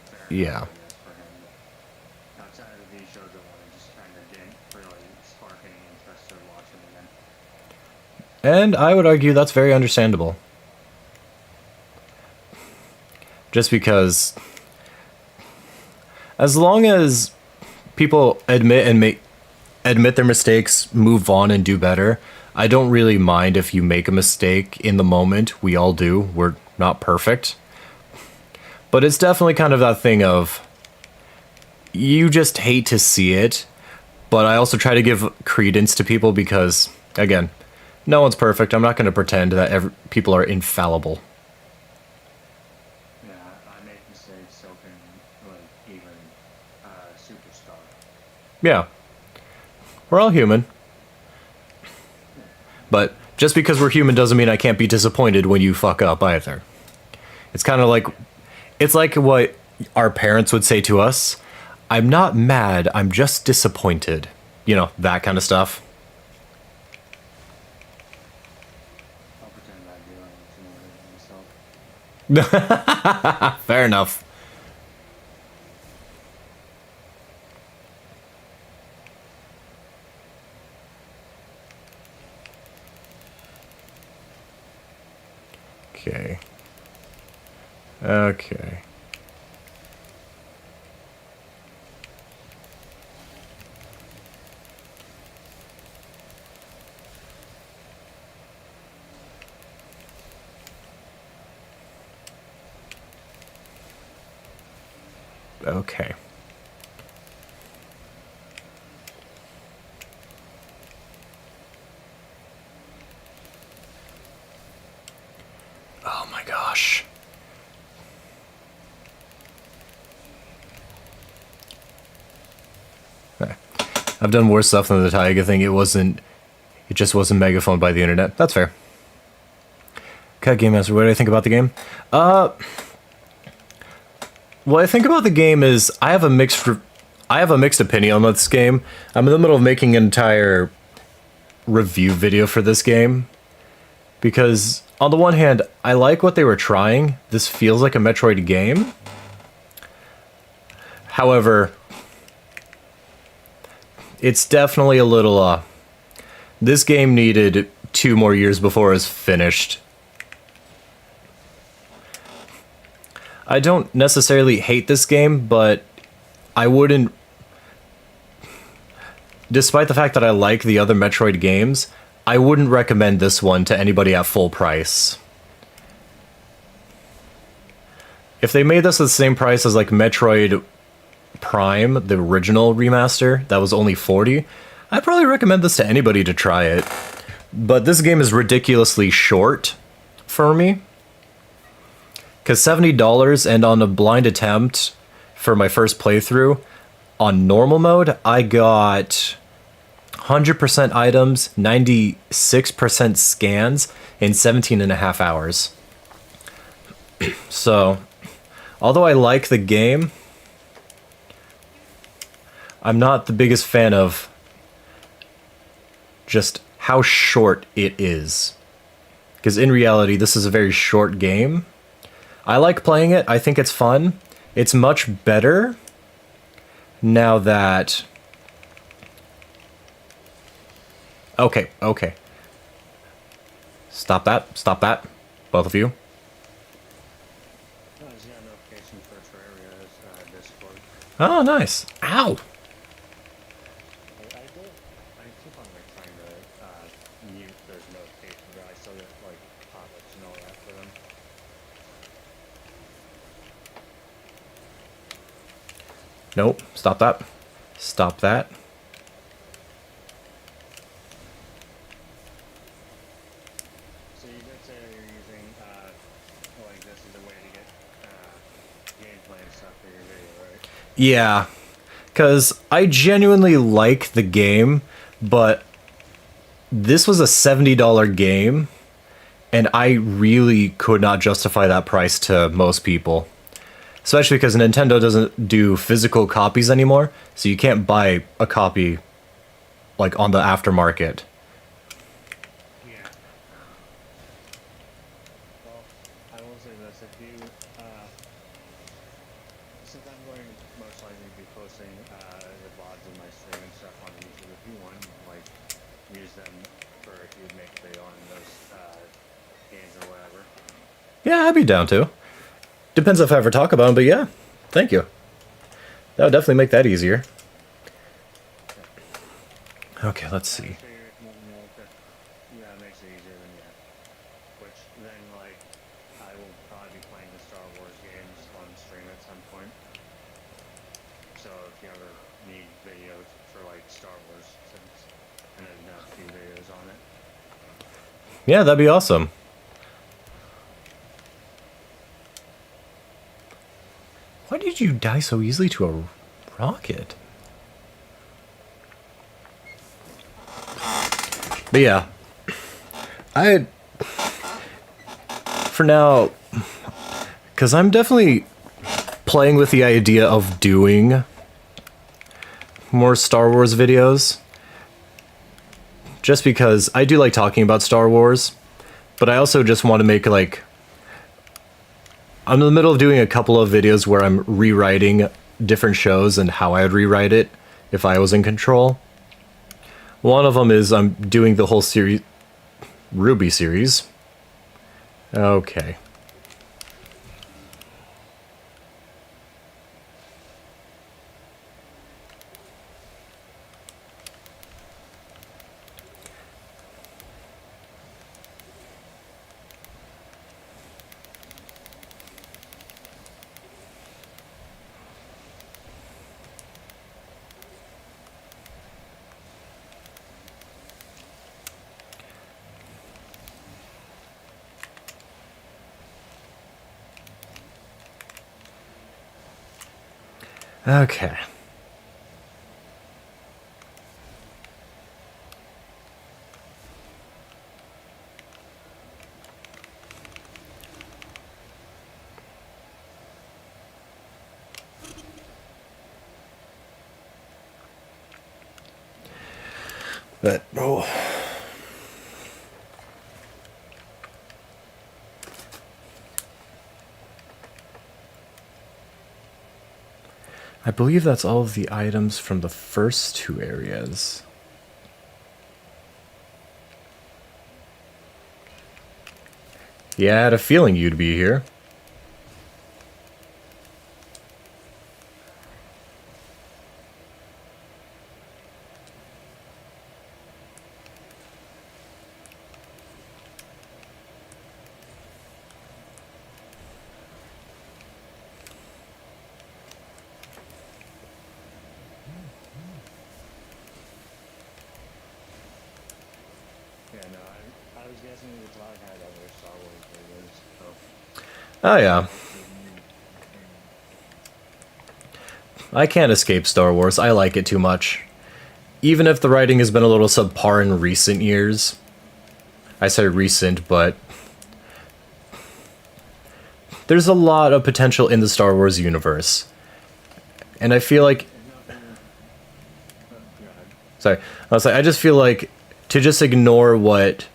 fair Yeah. enough, I guess, for him. Outside of these shows, it just kind of didn't really spark any interest to watch him again. And I would argue that's very understandable. Just because as long as people admit their mistakes, move on and do better, I don't really mind if you make a mistake in the moment. We all do. We're not perfect. But it's definitely kind of that thing of you just hate to see it, but I also try to give credence to people because, again, no one's perfect. I'm not going to pretend that people are infallible. Yeah, I make mistakes, so can, like, even Superstar. Yeah. We're all human. But just because we're human doesn't mean I can't be disappointed when you fuck up either. It's kind of like... it's like what our parents would say to us. I'm not mad, I'm just disappointed. You know, that kind of stuff. I'll pretend I do myself. Fair enough. Okay. Okay. Okay. Oh my gosh. I've done worse stuff than the Taiga thing. It just wasn't megaphoned by the internet. That's fair. Cut Game Master, what do I think about the game? What I think about the game is I have a mixed opinion on this game. I'm in the middle of making an entire review video for this game because on the one hand, I like what they were trying. This feels like a Metroid game. However, it's definitely a little this game needed 2 more years before it was finished. I don't necessarily hate this game, but I wouldn't... despite the fact that I like the other Metroid games, I wouldn't recommend this one to anybody at full price. If they made this at the same price as like Metroid Prime, the original remaster, that was only $40, I'd probably recommend this to anybody to try it. But this game is ridiculously short for me. Because $70 and on a blind attempt for my first playthrough, on normal mode, I got 100% items, 96% scans in 17.5 hours. So, although I like the game, I'm not the biggest fan of just how short it is. Because in reality, this is a very short game. I like playing it. I think it's fun. It's much better now that... Okay, okay. Stop that. Stop that. Both of you. I just got a notification for Terraria's Discord. Oh, nice. Ow! I keep on like trying to mute those notifications, but I still get like pop-ups and all that for them. Nope. Stop that. Stop that. So you did say you're using like this is a way to get gameplay and stuff for your video, right? Yeah. Because I genuinely like the game, but this was a $70 game, and I really could not justify that price to most people. Especially because Nintendo doesn't do physical copies anymore, so you can't buy a copy like on the aftermarket. Yeah. Well, I will say this: if you, since I'm going to most likely be posting the VODs of my stream and stuff on YouTube, if you want, like, use them for if you make a video on those games or whatever. Yeah, I'd be down to. Depends if I ever talk about them, but yeah, thank you. That would definitely make that easier. Okay, let's see. Yeah, it makes it easier than yeah. Which then, like, I will probably be playing the Star Wars games on stream at some point. So if you ever need videos for like Star Wars, since I know you have a few videos on it. Yeah, that'd be awesome. Why did you die so easily to a rocket? But yeah, for now, because I'm definitely playing with the idea of doing more Star Wars videos. Just because I do like talking about Star Wars, but I also just want to make like... I'm in the middle of doing a couple of videos where I'm rewriting different shows and how I would rewrite it if I was in control. One of them is I'm doing the whole series, Ruby series. Okay. Okay. But, oh. I believe that's all of the items from the first two areas. Yeah, I had a feeling you'd be here. Yeah, no, I was guessing the cloud had other Star Wars videos, so. Oh yeah. I can't escape Star Wars. I like it too much. Even if the writing has been a little subpar in recent years. I say recent, but there's a lot of potential in the Star Wars universe. And I feel like... Sorry. I just feel like to just ignore what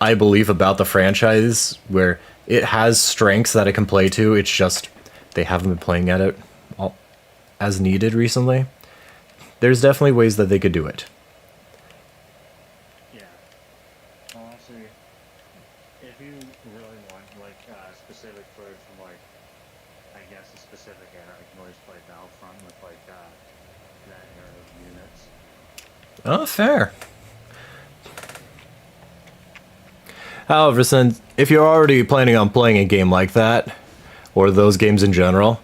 I believe about the franchise, where it has strengths that it can play to. It's just they haven't been playing at it all, as needed recently. There's definitely ways that they could do it. Yeah. Honestly, if you really want like specific footage from like I guess a specific era, I can always play Battlefront with like that era of units. Oh, fair. However, since if you're already planning on playing a game like that, or those games in general,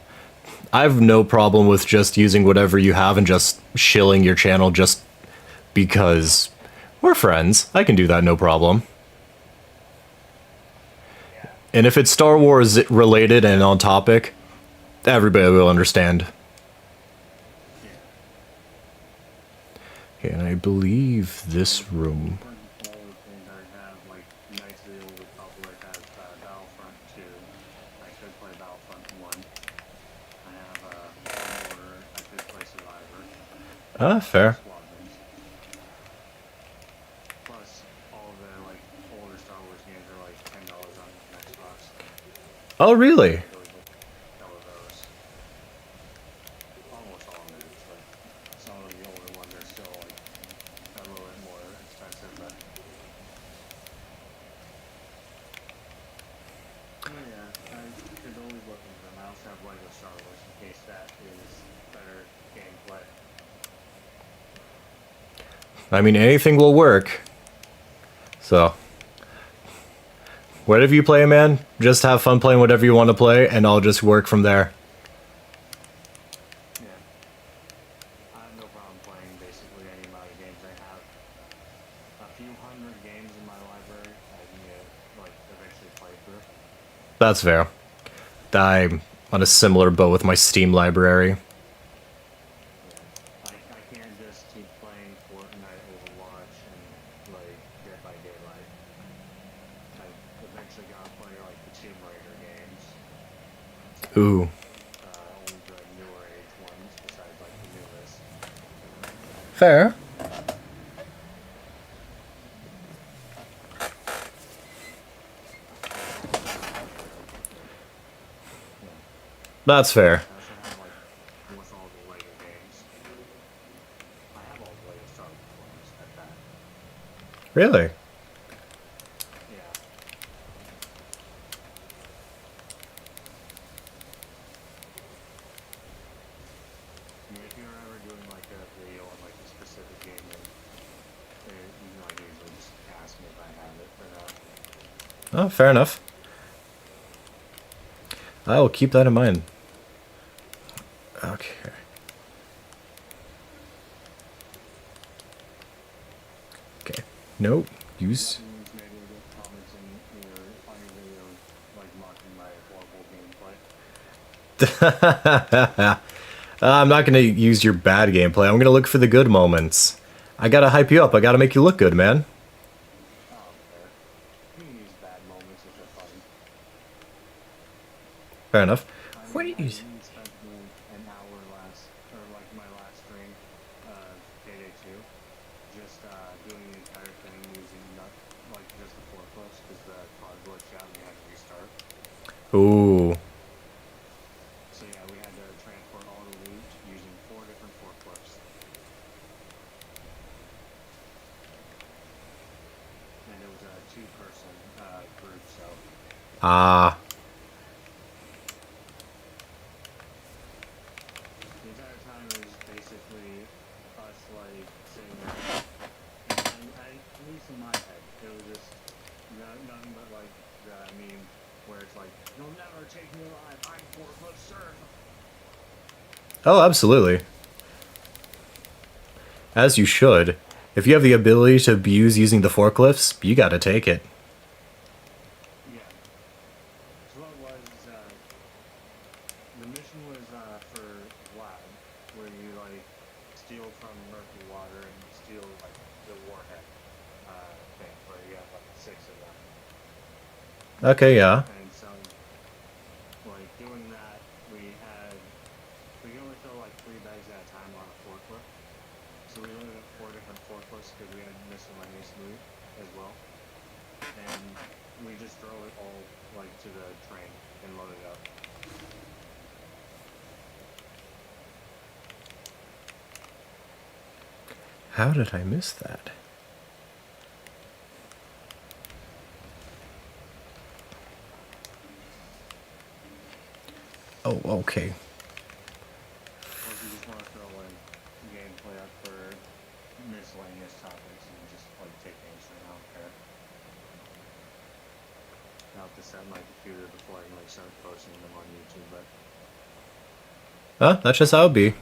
I have no problem with just using whatever you have and just shilling your channel just because we're friends. I can do that, no problem. Yeah. And if it's Star Wars related and on topic, everybody will understand. Yeah. Okay, and I believe this room. Different smaller things I have like Knights of the Old Republic, I have Battlefront 2. I could play Battlefront 1. I have Fallen Order. I could play Survivor. Ah, fair. Squadrons. Plus, all the like older Star Wars games are like $10 on Xbox. Oh, So really? I could always like cover those. Almost all of them actually. Some of the older ones are still like a little bit more expensive, but oh yeah, I could always look into them. I also have Lego Star Wars in case that is better gameplay. I mean, anything will work. So, whatever you play, man, just have fun playing whatever you want to play, and I'll just work from there. Yeah, I have no problem playing basically any amount of games. I have a few hundred games in my library I need to like eventually play through. That's fair. I'm on a similar boat with my Steam library. Yeah, I can't just keep playing Fortnite, Overwatch, and like Dead by Daylight. I eventually gotta play like the Tomb Raider games. Ooh. Only the newer age ones besides like the newest. Fair. Yeah. That's fair. I also have like almost all the Lego games. I have all the Lego Star Wars ones at that. Really? Yeah. I mean, if you're ever doing like a video on like a specific game, then you can like usually just ask me if I have it or not. Oh, fair enough. I will keep that in mind. Okay. Okay. Nope. Use. That means maybe we'll get comments on your videos like mocking my horrible gameplay. I'm not gonna use your bad gameplay. I'm gonna look for the good moments. I gotta hype you up. I gotta make you look good, man. Oh, fair. You can use bad moments if they're funny. Fair enough. I What mean, do you I use? even spent an hour last, or like my last stream of Payday 2, just doing the entire thing using not like just the forklifts because the car glitched out and we had to restart. Ooh. So yeah, we had to transport all the loot using 4 different forklifts. And it was a 2-person group, so Ah. the entire time it was basically us like sitting there, and at least in my head, it was just nothing but like the meme where it's like, "You'll never take me alive. I'm forklift surf." Oh, absolutely. As you should. If you have the ability to abuse using the forklifts, you gotta take it. Yeah. So what was the mission was for Vlad, where you like steal from murky water and steal like the warhead thing, where you have like 6 of them. Okay, yeah. And so, like doing that, we can only fill like 3 bags at a time on a forklift. So we loaded up 4 different forklifts because we had miscellaneous loot as well, and we just drove it all like to the train and load it up. How did I miss that? Oh, okay. Or if you just want to throw like gameplay up for miscellaneous topics and just like take answering, I don't care. I'll have to set my computer before I can like start posting them on YouTube, but That's just how it be. no.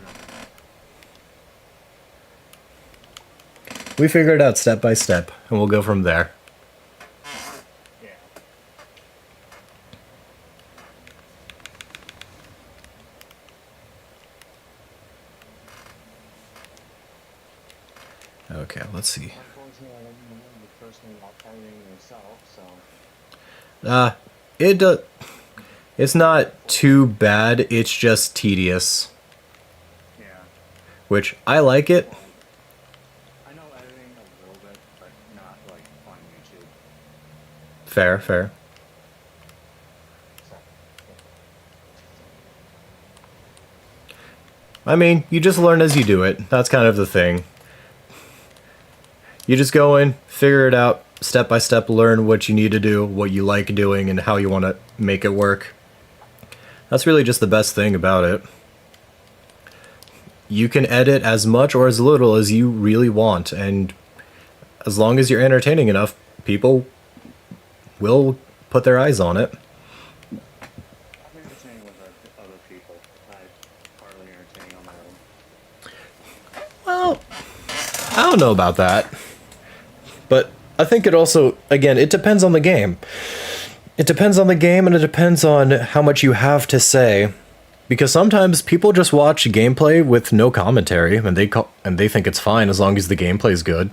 We figure it out step by step, and we'll go from there. Yeah. Okay, let's see. Unfortunately, I don't know the person not editing myself, so. It's not too bad, it's just tedious. Yeah. Which, I like it. I know editing a little bit, but not like on YouTube. Fair, fair. So, I mean, you just learn as you do it. That's kind of the thing. You just go in, figure it out, step by step, learn what you need to do, what you like doing, and how you want to make it work. That's really just the best thing about it. You can edit as much or as little as you really want, and as long as you're entertaining enough, people will put their eyes on it. I'm entertaining with other people. I'm hardly entertaining on my own. Well, I don't know about that. But I think it also, again, it depends on the game. It depends on the game, and it depends on how much you have to say. Because sometimes people just watch gameplay with no commentary, and they think it's fine as long as the gameplay's good.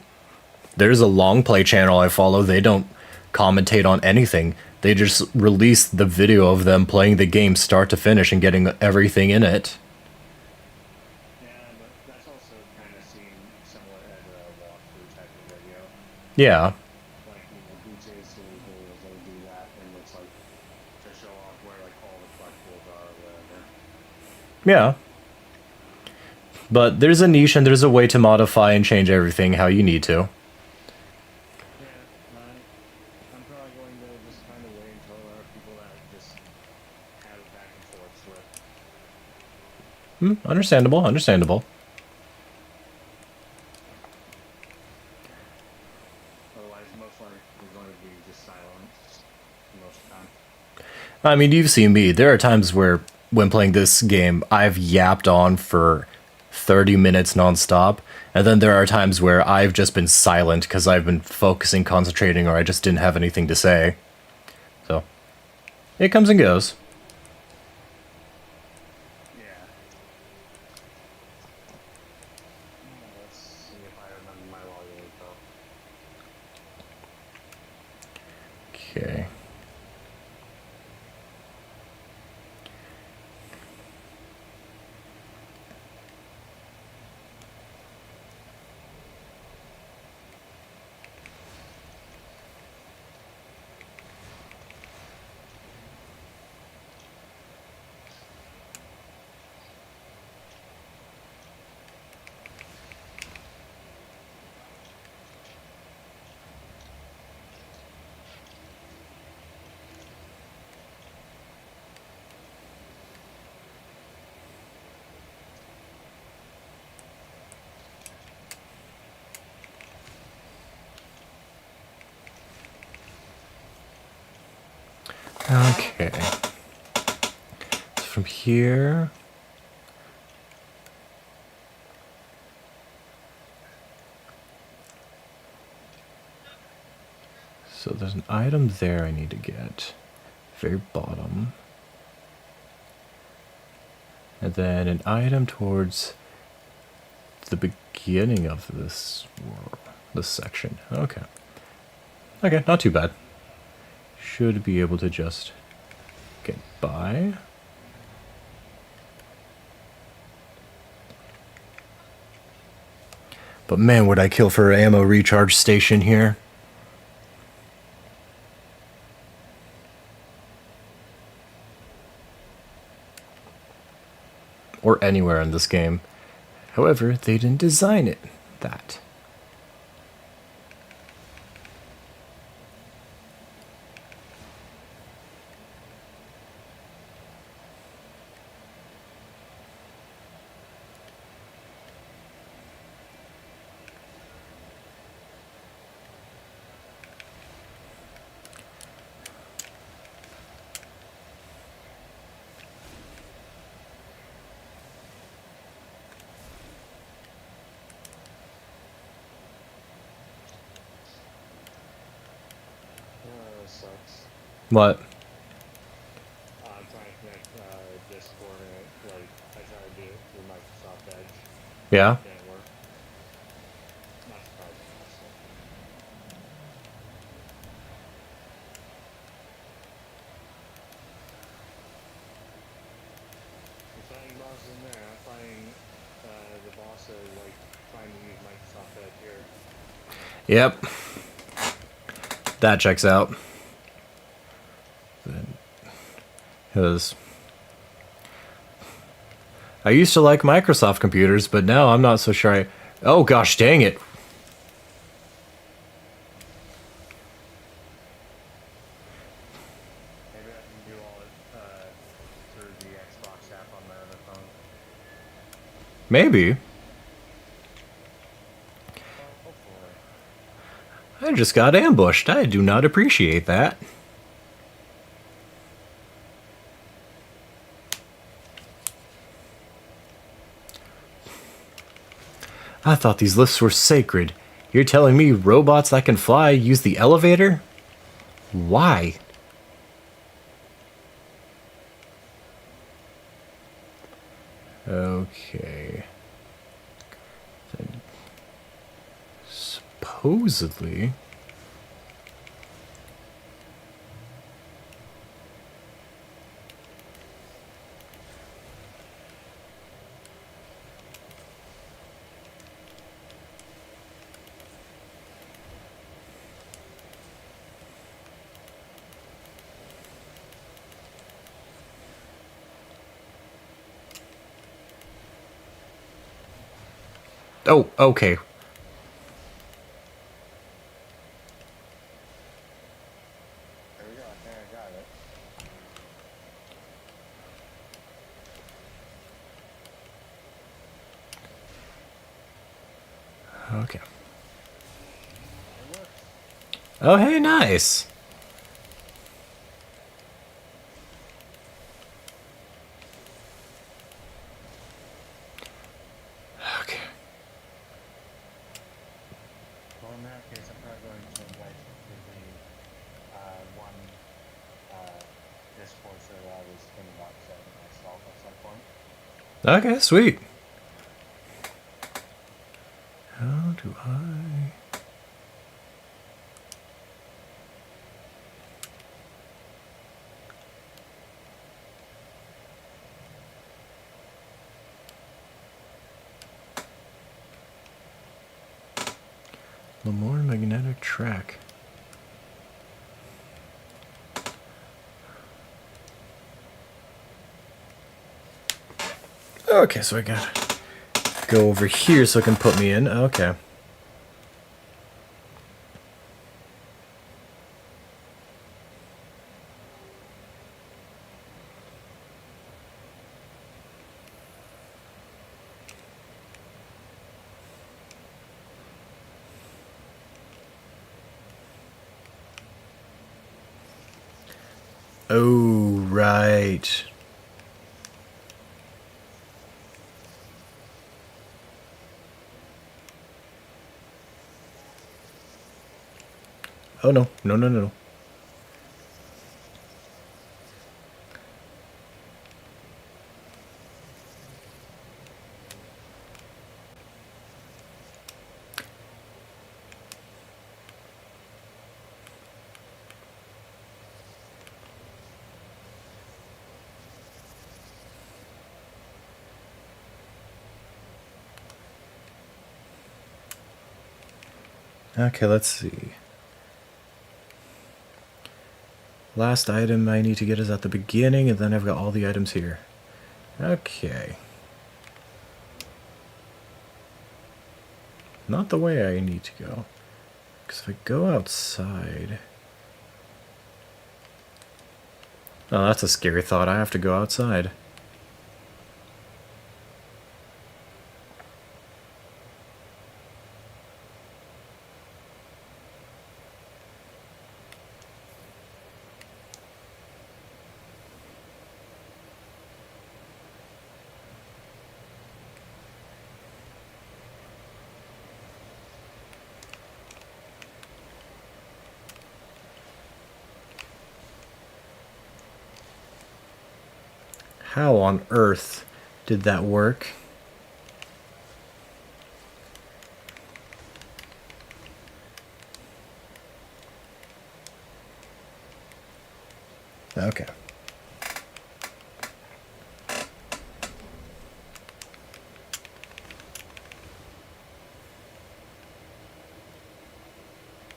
There's a long play channel I follow. They don't commentate on anything. They just release the video of them playing the game start to finish and getting everything in it. Yeah, but that's also kind of seen somewhat as a walkthrough type of video. Yeah. Like, DJ's series videos, they do that, and it's like to show off where like all the collectibles are or whatever. Yeah. But there's a niche and there's a way to modify and change everything how you need to. Yeah, I'm probably going to just kind of wait until there are people that just have it back and forth with. Understandable, understandable. Otherwise, most likely we're going to be just silent most of the time. I mean, you've seen me. There are times where, when playing this game, I've yapped on for 30 minutes nonstop, and then there are times where I've just been silent because I've been focusing, concentrating, or I just didn't have anything to say. So, it comes and goes. Yeah. Let's see if I remember my login info. Okay. Okay. So from here. So there's an item there I need to get. Very bottom. And then an item towards the beginning of this section. Okay. Okay, not too bad. Should be able to just get by. But man, would I kill for an ammo recharge station here. or anywhere in this game. However, they didn't design it that. This sucks. What? I'm trying to connect Discord and like I tried to do it through Microsoft Edge. Yeah? Didn't work. Not surprising, honestly. You're fighting bosses in there. I'm fighting the boss like trying to use Microsoft Edge here. Yep. That checks out. Because I used to like Microsoft computers, but now I'm not so sure I... Oh gosh, dang it. Maybe I can do all it through the Xbox app on my other phone. Maybe. Hopefully. I just got ambushed. I do not appreciate that. I thought these lifts were sacred. You're telling me robots that can fly use the elevator? Why? Okay. Then supposedly... Oh, okay. There we go. I think I got it. Okay. It works. Oh, hey, nice. Okay. Well, in that case, I'm probably going to invite you to the one Discord server I was thinking about setting myself at some point. Okay, sweet. How do I... Lamore magnetic track. Okay, so I gotta go over here so it can put me in. Okay. Oh, right. Oh, no. No, no, no, no. Okay, let's see. Last item I need to get is at the beginning, and then I've got all the items here. Okay. not the way I need to go. Because if I go outside... Oh, that's a scary thought. I have to go outside. How on earth did that work? Okay.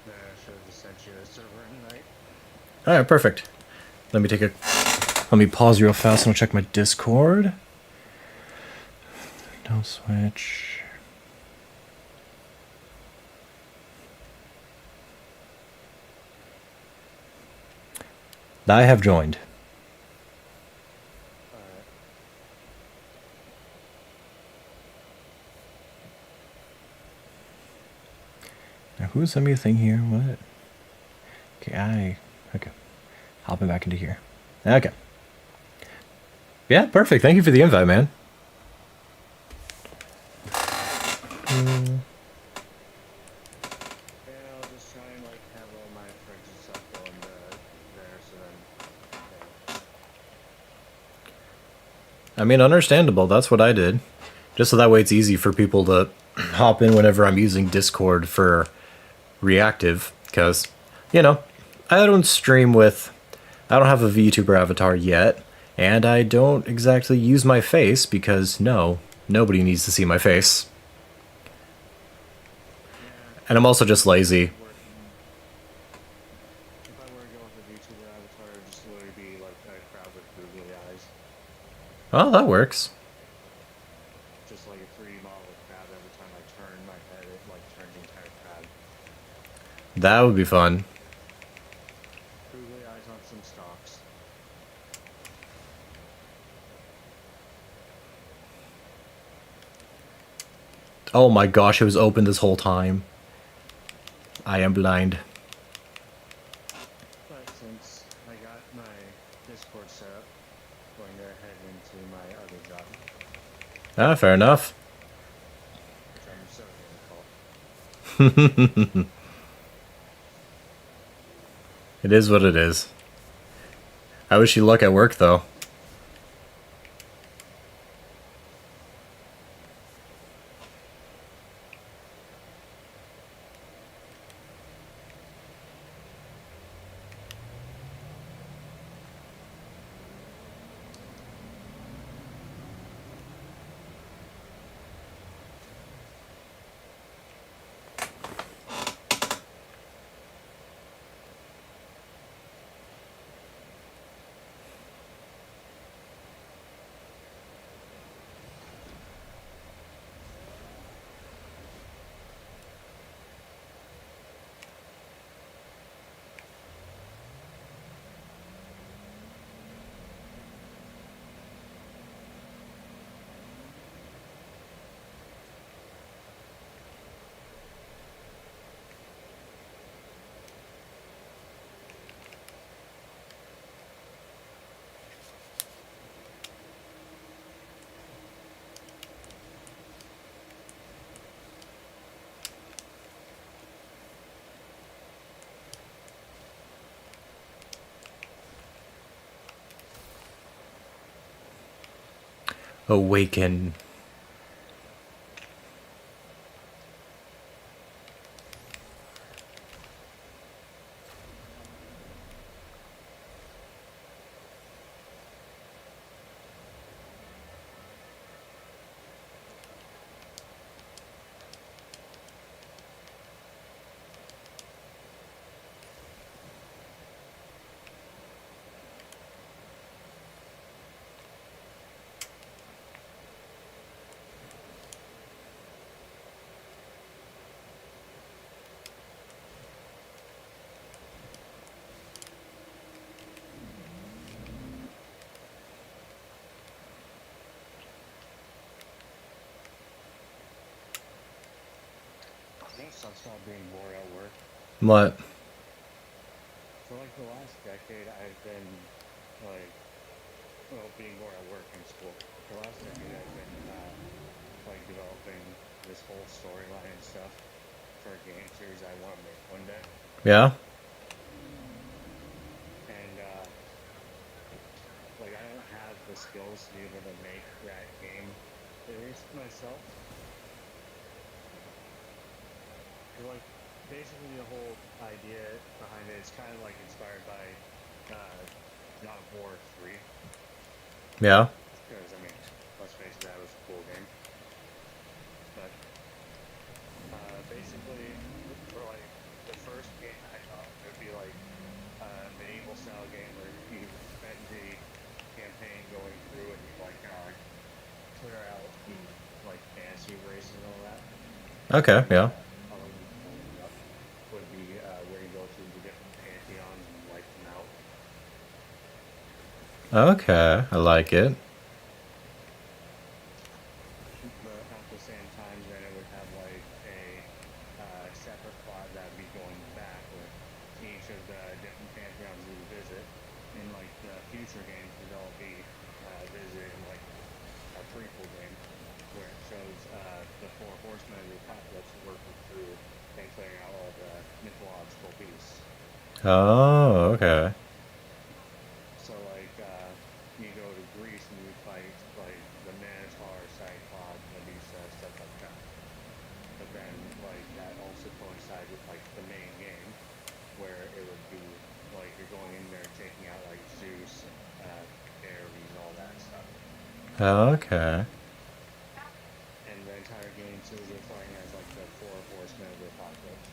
There, I should have just sent you a server invite. Alright, perfect. Let me pause real fast and I'll check my Discord. Don't switch. I have joined. Alright. Now, who sent me a thing here? What? Okay, okay. Hopping back into here. Okay. Yeah, perfect. Thank you for the invite, man. Yeah, I'll just try and like have all my fridge and stuff going there, so then. I mean, understandable. That's what I did. Just so that way it's easy for people to hop in whenever I'm using Discord for reactive. Because, you know, I don't stream with... I don't have a VTuber avatar yet. And I don't exactly use my face because, no, nobody needs to see my face. Yeah. And I'm also just lazy. If I were to go with a VTuber avatar, it would just literally be like a crowd with googly eyes. Oh, that works. Just like a 3D model of crab. Every time I turn my head, it like turns the entire crab. That would be fun. Googly eyes on some stalks. Oh my gosh, it was open this whole time. I am blind. But since I got my Discord set up, I'm going to head into my other job, Ah, fair enough. which I'm so going to call. It is what it is. I wish you luck at work, though. Awaken. Some stop being bored at work. What? For like the last decade, I've been like, well, being bored at work and school. For the last decade, I've been like developing this whole storyline and stuff for a game series I want to make one day. Yeah? And like, I don't have the skills to be able to make that game series myself. Like, basically the whole idea behind it is kind of like inspired by God of War 3. Yeah? Because, I mean, let's face it, that was a cool game. But basically, for like the first game, I thought it would be like a medieval style game where you spend the campaign going through and you like clear out the like fantasy races and all that. Okay, And yeah. following up would be where you go through the different pantheons and wipe them out. Okay, I like it. But at the same time, then it would have like a separate plot that would be going back with each of the different pantheons you visit. In like the future games, would all be visited in like a prequel game where it shows the four horsemen of the apocalypse working through and clearing out all the mythological beasts. Oh, okay. So like you go to Greece and you fight like the Minotaur, Cyclops, Medusa, stuff like that. But then like that also coincides with like the main game where it would be like you're going in there taking out like Zeus, Ares, and all that stuff. Okay. And the entire game series you're playing as like the four horsemen of the apocalypse.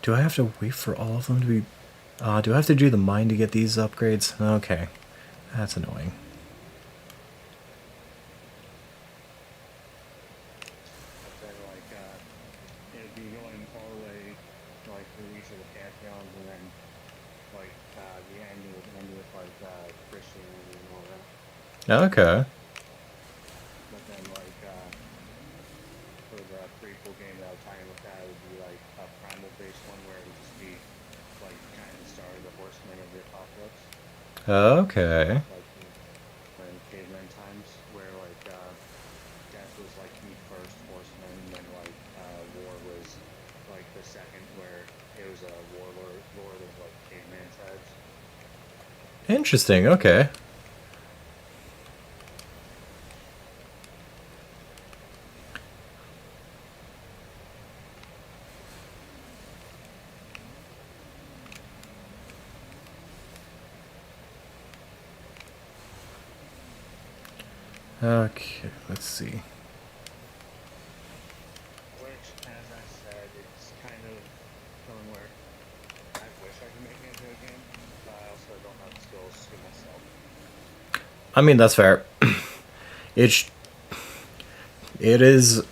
Do I have to wait for all of them to be... do I have to do the mine to get these upgrades? Okay. That's annoying. But then like it'd be going all the way like through each of the pantheons and then like the end would end with like Christianity and all that. Okay. But then like for the prequel game that would tie in with that would be like a primal based one where it would just be like kind of the start of the horsemen of the apocalypse. Okay. Like in caveman times where like death was like the first horseman and then like war was like the second where it was a warlord lord of like caveman tribes. Interesting, okay. Okay, let's see. Which, as I said, it's kind of something where I wish I could make it into a game, but I also don't have the skills to do myself. I mean, that's fair. It is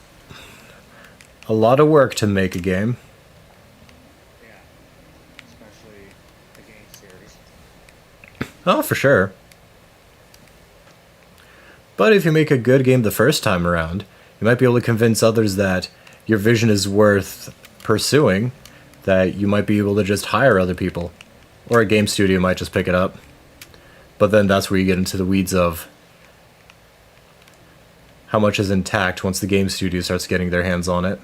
a lot of work to make a game. Yeah, especially a game series. Oh, for sure. But if you make a good game the first time around, you might be able to convince others that your vision is worth pursuing, that you might be able to just hire other people. Or a game studio might just pick it up. But then that's where you get into the weeds of how much is intact once the game studio starts getting their hands on it.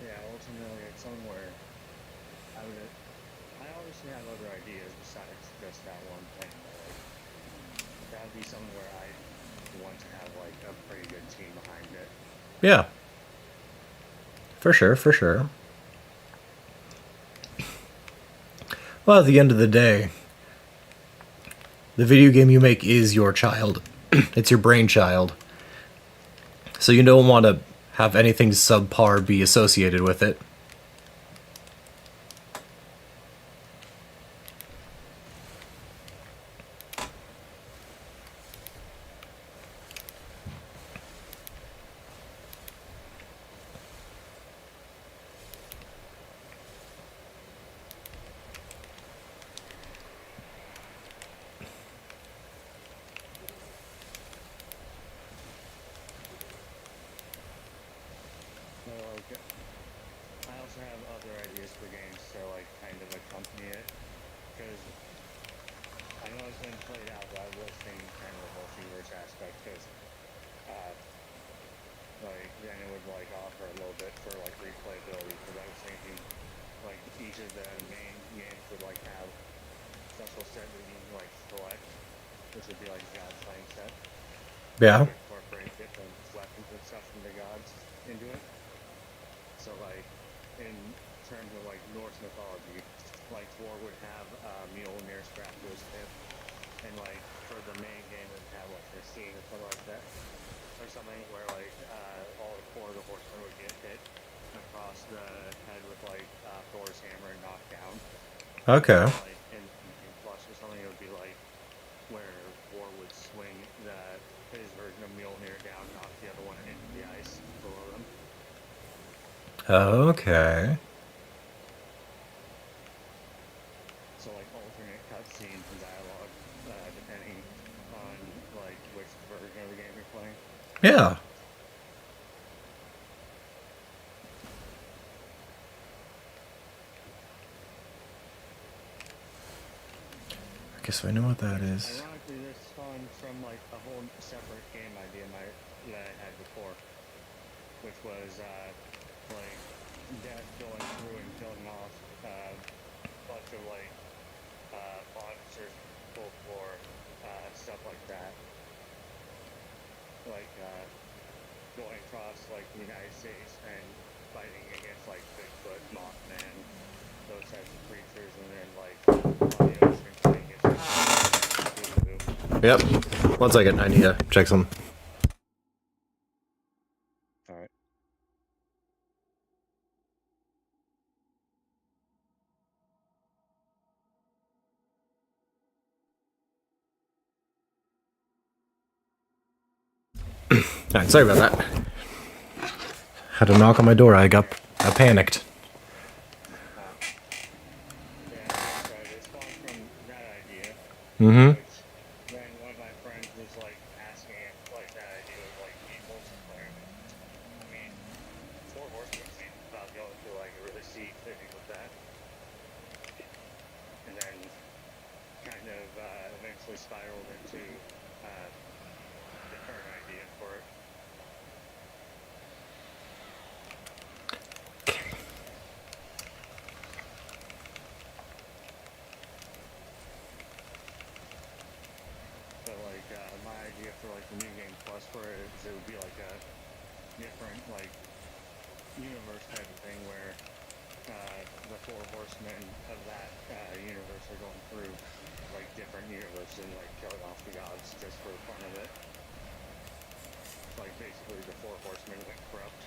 Yeah, ultimately, it's somewhere I obviously have other ideas besides just that one thing, but like, that would be something where I want to have like a pretty good team behind it. Yeah. For sure, for sure. Well, at the end of the day, the video game you make is your child. It's your brainchild. So you don't want to have anything subpar be associated with it. like, I also have other ideas for games to like kind of accompany it, because I know it's been played out, but I was thinking kind of a multiverse aspect, because uh, like then it would like offer a little bit for like replayability. Because I was thinking like each of the main games would like have special set that you can like select, which would be like God playing set. Yeah. To incorporate different weapons and stuff from the gods into it. So like in terms of like Norse mythology, like Thor would have Mjolnir strapped to his hip, and like for the main game it would have like a scene or something like that, or something where like all four of the horsemen would get hit across the head with like Thor's hammer and knocked down. Okay. And, like in Plus or something, it would be like where Thor would swing his version of Mjolnir down, knock the other one into the ice below them. Okay. So like alternate cutscenes and dialogue, depending on like which version of the game you're playing. Yeah. I guess I know what that is. Ironically, this spawned from like a whole separate game idea that I had before, which was like Death going through and killing off a bunch of like monsters, folklore, stuff like that. Like going across like the United States and fighting against like Bigfoot, Mothman, those types of creatures, and then like on the ocean fighting against like Yep. 1 second. I need to check some. All right. Alright, sorry about that. Had to knock on my door. I panicked. Yeah, like I said, it spawned from that idea, Mm-hmm. which then one of my friends was like asking if like that idea would like be multiplayer. I mean, Four Horsemen seems about the only feel like it really see fitting with that, and then kind of eventually spiraled into the current idea for it. But like my idea for like the new game plus for it is it would be like a different like universe type of thing where the four horsemen of that universe are going through like different universes and like killing off the gods just for the fun of it. Like basically the four horsemen went corrupt.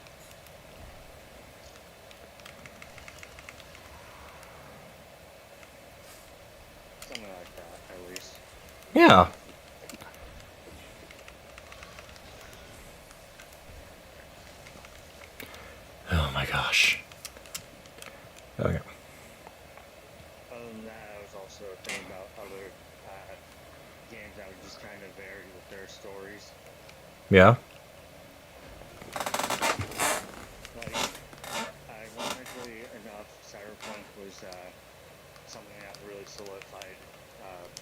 Something like that, at least. Yeah. Oh my gosh. Okay. Other than that, I was also thinking about other games that would just kind of vary with their stories. Yeah. Like, ironically enough, Cyberpunk was something that really solidified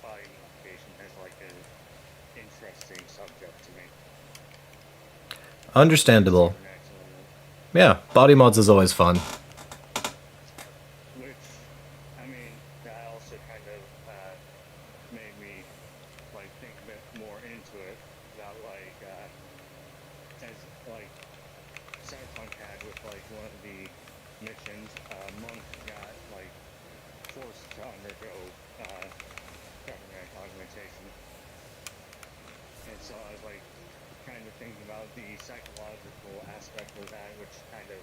body modification as like an interesting subject to me. Understandable. Excellent. Yeah. Body mods is always fun. Which, I mean, that also kind of made me like think a bit more into it about like as like Cyberpunk had with like one of the missions, Monk got like forced to undergo cybernetic augmentation, and so I was like kind of thinking about the psychological aspect of that, which kind of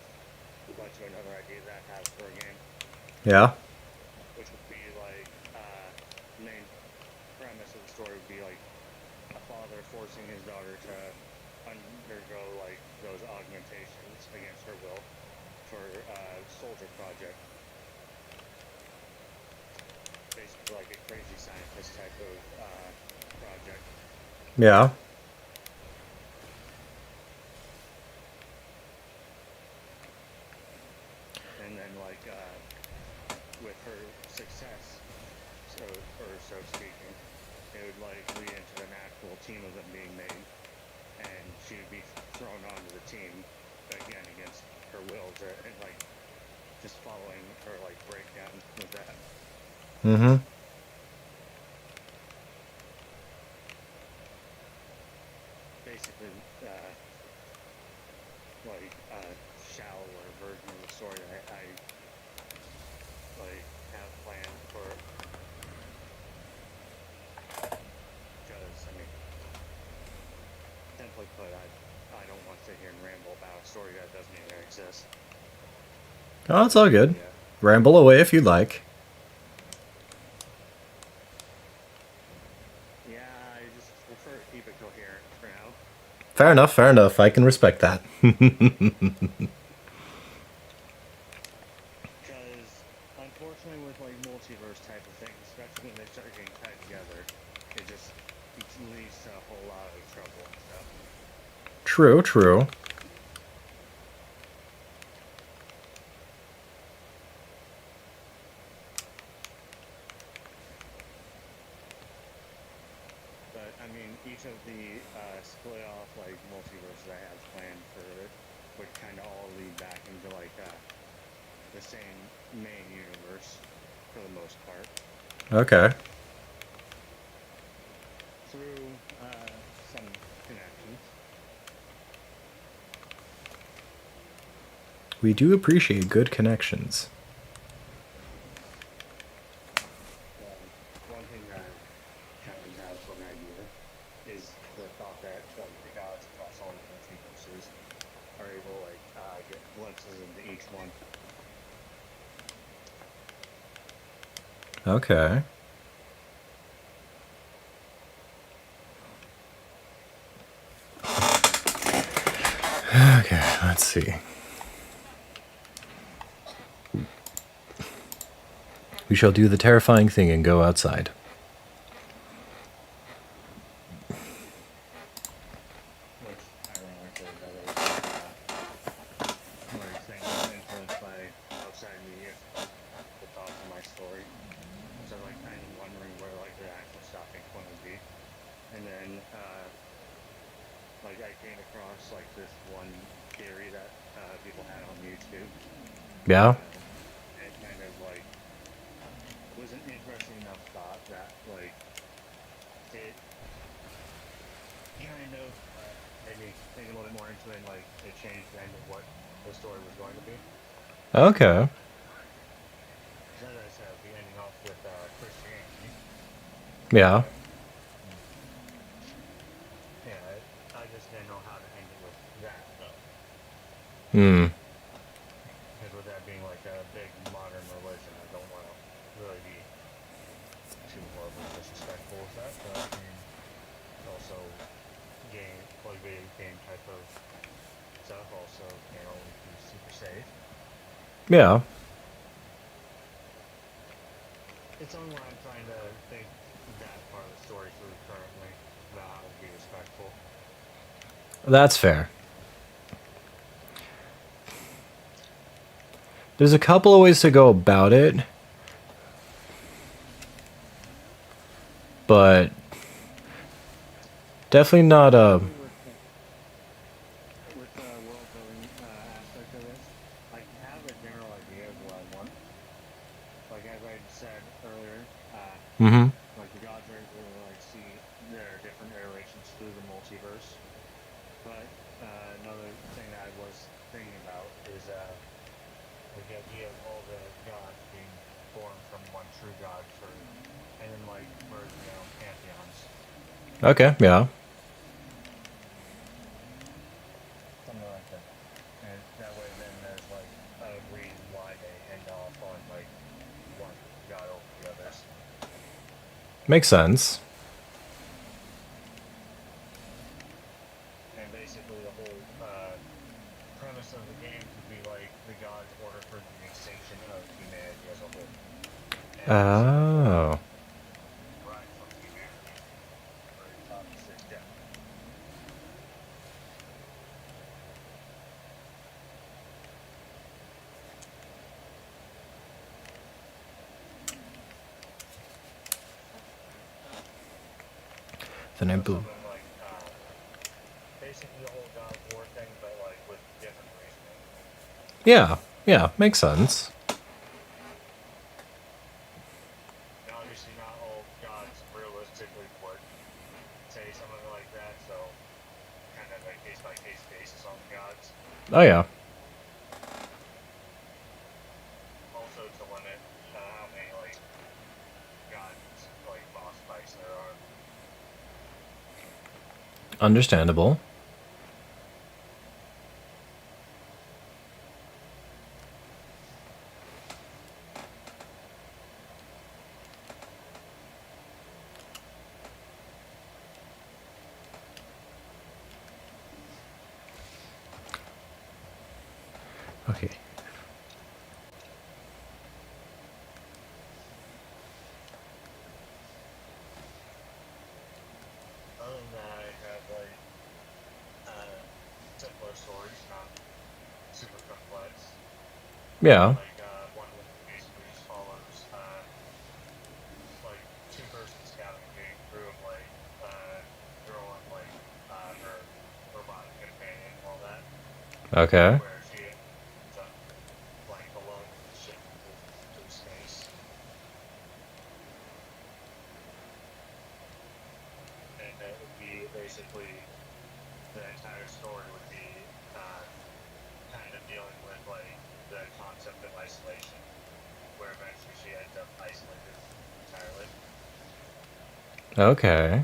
led to another idea that I have for a game, Yeah. which would be like the main premise of the story would be like a father forcing his daughter to undergo like those augmentations against her will for soldier project. Basically like a crazy scientist type of project. then like with her success, so speaking, it would like lead into an actual team of them being made, and she would be thrown onto the team again against her will, and like just following her like breakdown with that. Mm-hmm. Basically, like a shallower version of the story I like have planned for. Because I mean, simply put, I don't want to sit here and ramble about a story that doesn't even exist. Oh, it's all good. Yeah. Ramble away if you like. Yeah, I just prefer to keep it coherent for now. Fair enough, fair enough. I can respect that. Because unfortunately, with like multiverse type of things, especially when they start getting tied together, it just leads to a whole lot of trouble and stuff. True, true. But I mean, each of the split off like multiverses I have planned for it would kind of all lead back into like the same main universe for the most part Okay. through some connections. We do appreciate good connections. One thing that kind of has an idea is the thought that like the gods across all the multiverses are able to like get glimpses into each one. Okay. Okay, let's see. We shall do the terrifying thing and go outside. Which ironically that is what I'm saying is influenced by outside media to talk to my story. So like kind of wondering where like the actual stopping point would be. And then like I came across like this one theory that people had on YouTube. Yeah? It kind of like was an interesting enough thought that like it kind of made me think a little bit more into it, and like it changed the end of what the story was going to be. Okay. Because as I said, I'll be ending off with Christianity. Yeah. But yeah, I just didn't know how to end it with that though. Hmm. Because with that being like a big modern religion, I don't want to really be too horribly disrespectful with that. But I mean, also game like video game type of stuff also can't always be super safe. Yeah. It's only when I'm trying to think that part of the story through currently about how to be respectful. That's fair. There's a couple of ways to go about it. But definitely not a... With the world building aspect of this, I have a general idea of what I want. Like as I said earlier, Mm-hmm. like the gods are able to like see their different iterations through the multiverse. But another thing that I was thinking about is like the idea of all the gods being born from one true god for, and then like merging their own pantheons. Okay, yeah. Something like that. And that way then there's like a reason why they end off on like one god over the others. Makes sense. And basically the whole premise of the game could be like the gods order for the extinction of humanity as a whole. And Oh. rise from humanity for its opposite death. Then I So believe. something like basically the whole God of War thing, but like with different reasoning. Yeah, yeah, makes sense. Now, obviously, not all gods realistically would say something like that, so kind of a case by case basis on the gods. Oh yeah, Also, to limit how many like gods like boss fights there are. understandable. Okay. Other than that, I have like simpler stories, not super complex. Yeah. Like one which basically just follows like two-person scouting gang through of like girl and like her robotic companion and all that, Okay. where she ends up like alone with the ship through space, and it would be basically the entire story would be kind of dealing with like the concept of isolation, where eventually she ends up isolated entirely. Okay.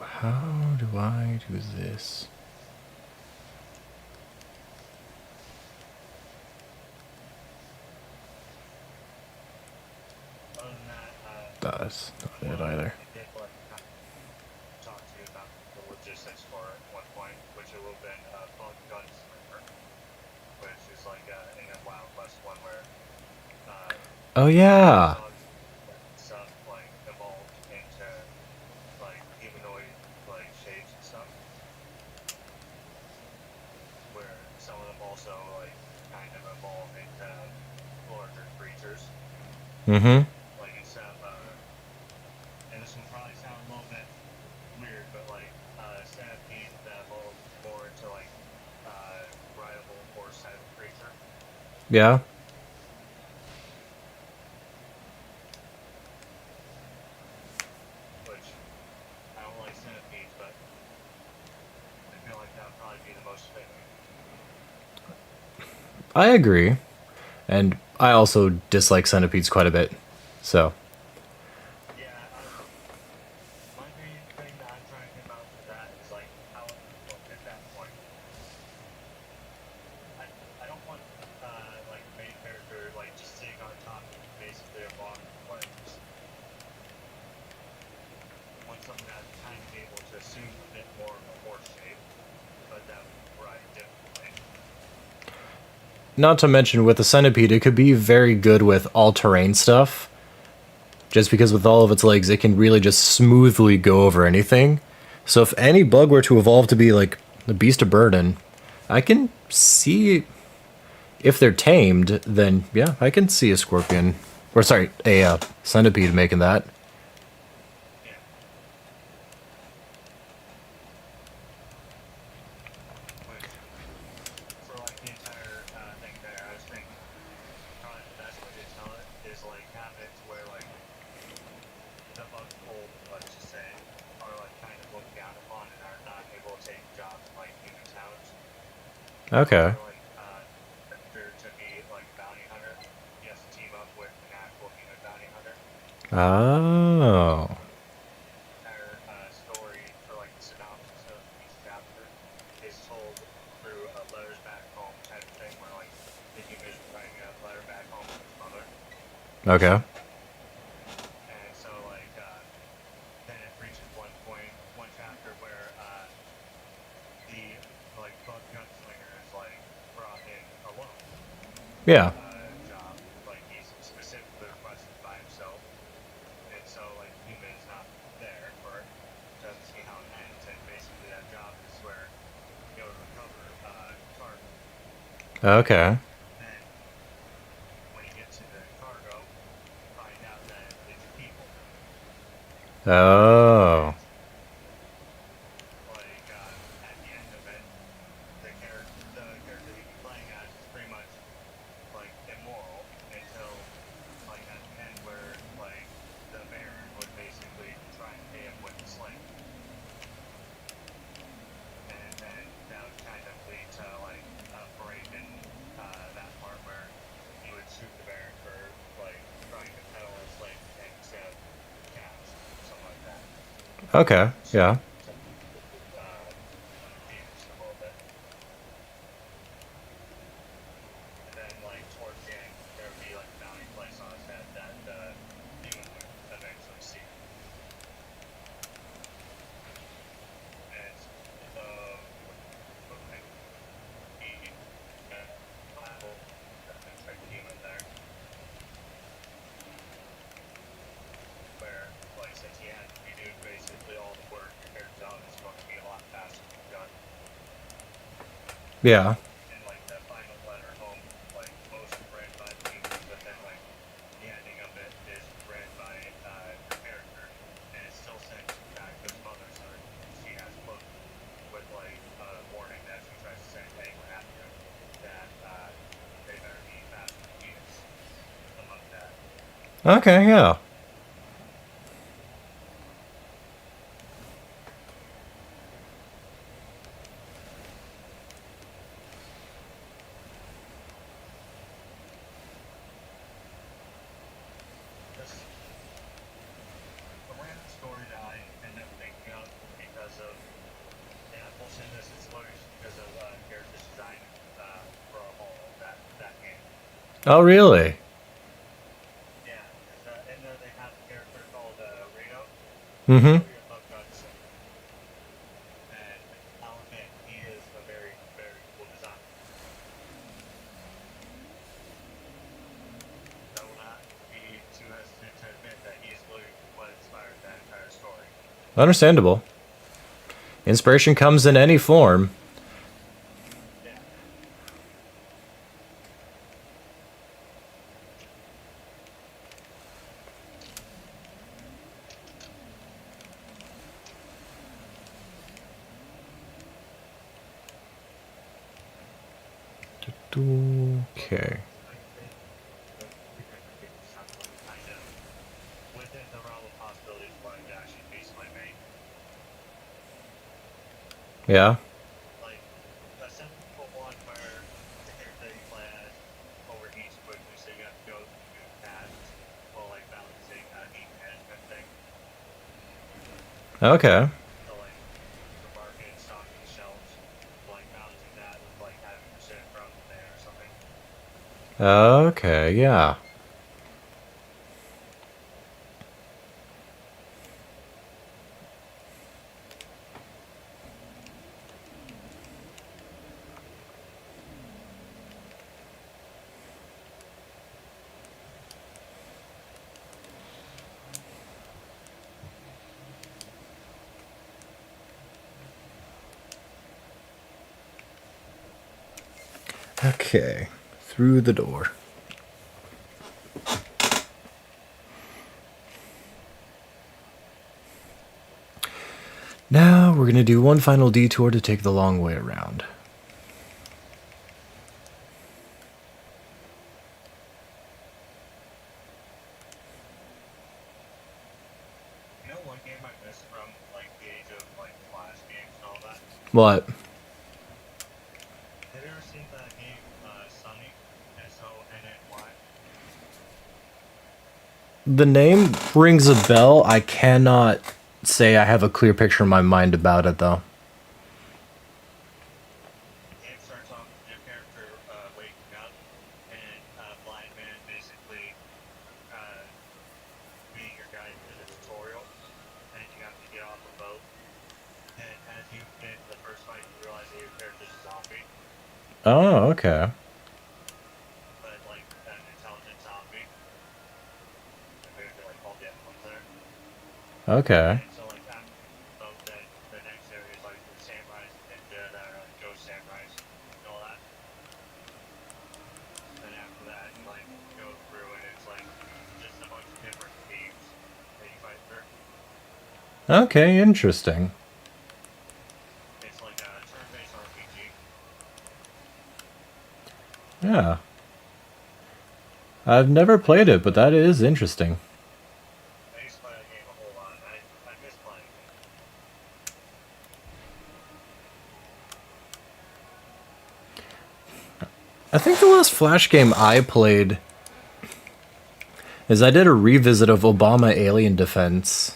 How do I do this? Other than that, That's not it well, either. I did like kind of talk to you about the logistics for it at one point, which it would have been Bug Gunslinger, which is like in a Wild West one where Oh yeah. bugs and stuff like evolved into like humanoid like shapes and stuff, where some of them also like kind of evolve into larger creatures. Mm-hmm. Like instead of and this will probably sound a little bit weird, but like centipedes that evolve more into like rideable horse type of creature, Yeah. which I don't like centipedes, but I feel like that would probably be the most fitting. I agree. And I also dislike centipedes quite a bit. So, Yeah, my main thing that I'm trying to think about for that is like how it would look at that point. I don't want like the main character like just sitting on top of basically a rock with legs. I want something that's kind of able to assume a bit more of a horse shape, but that would ride differently. not to mention with the centipede, it could be very good with all-terrain stuff. Just because with all of its legs, it can really just smoothly go over anything. So if any bug were to evolve to be like the beast of burden, I can see if they're tamed, then yeah, I can see a scorpion, or sorry, a centipede making that. Yeah, which for like the entire thing there, I was thinking probably the best way to tell it is like have it to where like the bug folk, let's just say, are like kind of looked down upon and are not able to take jobs in like human towns. So Okay. for like character to be like a bounty hunter, he has to team up with an actual human bounty hunter. Oh. Entire story for like the synopsis of each chapter is told through a letters back home type of thing, where like the human is writing a letter back home to his mother, Okay. and so like then it reaches one point, one chapter where the like bug gunslinger is like brought in alone for Yeah. a job, like he's specifically requested by himself, and so like the human is not there for it, doesn't see how it ends, and basically that job is where you go to recover cargo. Okay. Then when you get to the cargo, you find out that it's people. Oh. And like at the end of it, the character you'd be playing as is pretty much like immoral until like at the end where like the Baron would basically try and pay him with the slave, and then that would kind of lead to like a break in that part where he would shoot the Baron for like trying to peddle a slave to him instead of cats or something like that. Okay. Yeah. To confuse a little bit. And then like towards the end there would be like a bounty placed on his head that the demon would eventually see. And so like he trick demon there, where like since he had to be doing basically all the work compared to others, it's going to be a lot faster to be done. Yeah. And like the final letter home, like mostly read by the demon, but then like the ending of it is read by your character, and it's still sent back to his mother, so she has book with like a warning that she tries to send to anyone after him that they better be faster than he is, something like that. Okay. Yeah. Just a random story that I ended up thinking of because of, and I bullshit this, it's literally just because of character design for a whole that game. Oh, really? Yeah, because in there they have a character called Reno. He's Mm-hmm. literally a gunslinging, and I'll admit he is a very very cool design. I will not be too hesitant to admit that he is literally what inspired that entire story. Understandable. Inspiration comes in any form. Yeah. Okay. I think the something kind of within the realm of possibilities of what I could actually base my main. Yeah. Like a simple one where the character that you play as overheats quickly, so you have to go through tasks while like balancing a heat management thing. Okay. So like the market stocking shelves, like balancing that with like having your shit from there or something. Okay. Yeah. Okay. Through the door. Now we're going to do one final detour to take the long way around. You know one game I missed from like the age of like Flash games and all that? What? Have you ever seen the game Sunny? Sonny? The name rings a bell. I cannot say I have a clear picture in my mind about it, though. The game starts off with your character waking up and a blind man basically uh, being your guide through the tutorial, and you have to get off a boat. And as you get into the first fight, you realize that your character's a zombie, Oh, okay. but like an intelligent zombie. I figured they like called the other ones there. Okay. And so like after the boat, then the next area is like the samurais and ninja that are like ghost samurais and all that. Then after that, you like go through and it's like just a bunch of different teams that you fight through. Okay, interesting. It's like a turn-based RPG. Yeah. I've never played it, but that is interesting. I used to play that game a whole lot, and I miss playing it. I think the last Flash game I played is I did a revisit of Obama Alien Defense.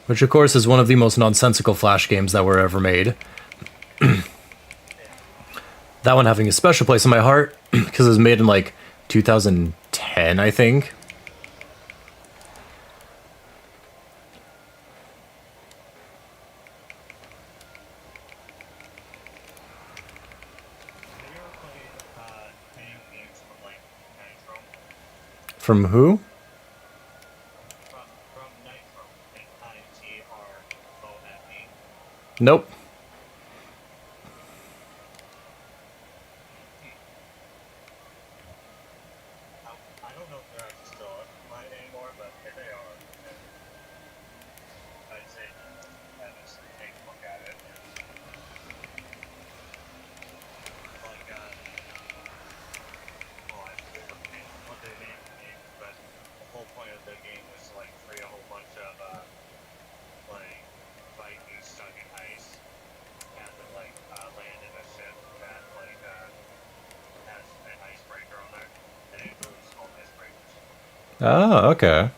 Which, of course, is one of the most nonsensical Flash games that were ever made. Yeah. That one having a special place in my heart because it was made in like 2010, I think. Have you ever played any games from like Nitro? From who? From Nitro, NITROME. Nope. I don't know if they're actually still playing anymore, but if they are, then I'd say at least take a look at it. Like, well, I forget what they named the game, but the whole point of the game was to like free a whole bunch of like Vikings stuck in ice, have them like land in a ship that like has an icebreaker on there, and it moves called icebreakers. Oh, okay.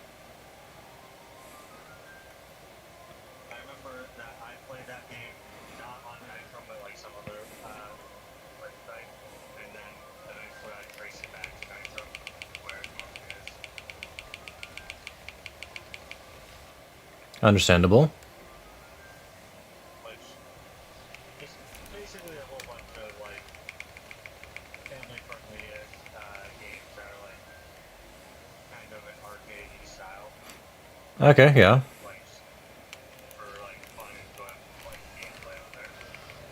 I remember that I played that game not on Nitro, but like some other website, and then eventually I traced it back to Nitro, where it normally is. Understandable. Which is basically a whole bunch of like family-friendly games that are like kind of an arcade style, Okay, yeah. like for like fun enjoyment, like gameplay on there.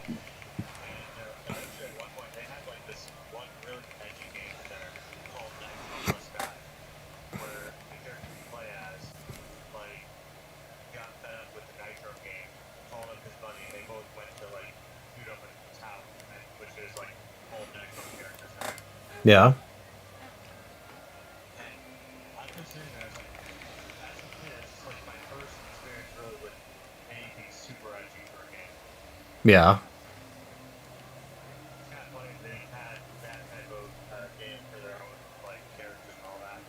And eventually, at one point, they had like this one really edgy game in there called Nitro Must Die, where the character you play as, like, got fed up with the Nitro game, called up his buddy, and they both went to like shoot up a town, which is like all Nitro characters now. Yeah. And I'm just sitting there, it's like, as a kid, it's just like my first experience really with anything super edgy for a game. Yeah. It's kind of funny they had that type of game for their own like characters and all that.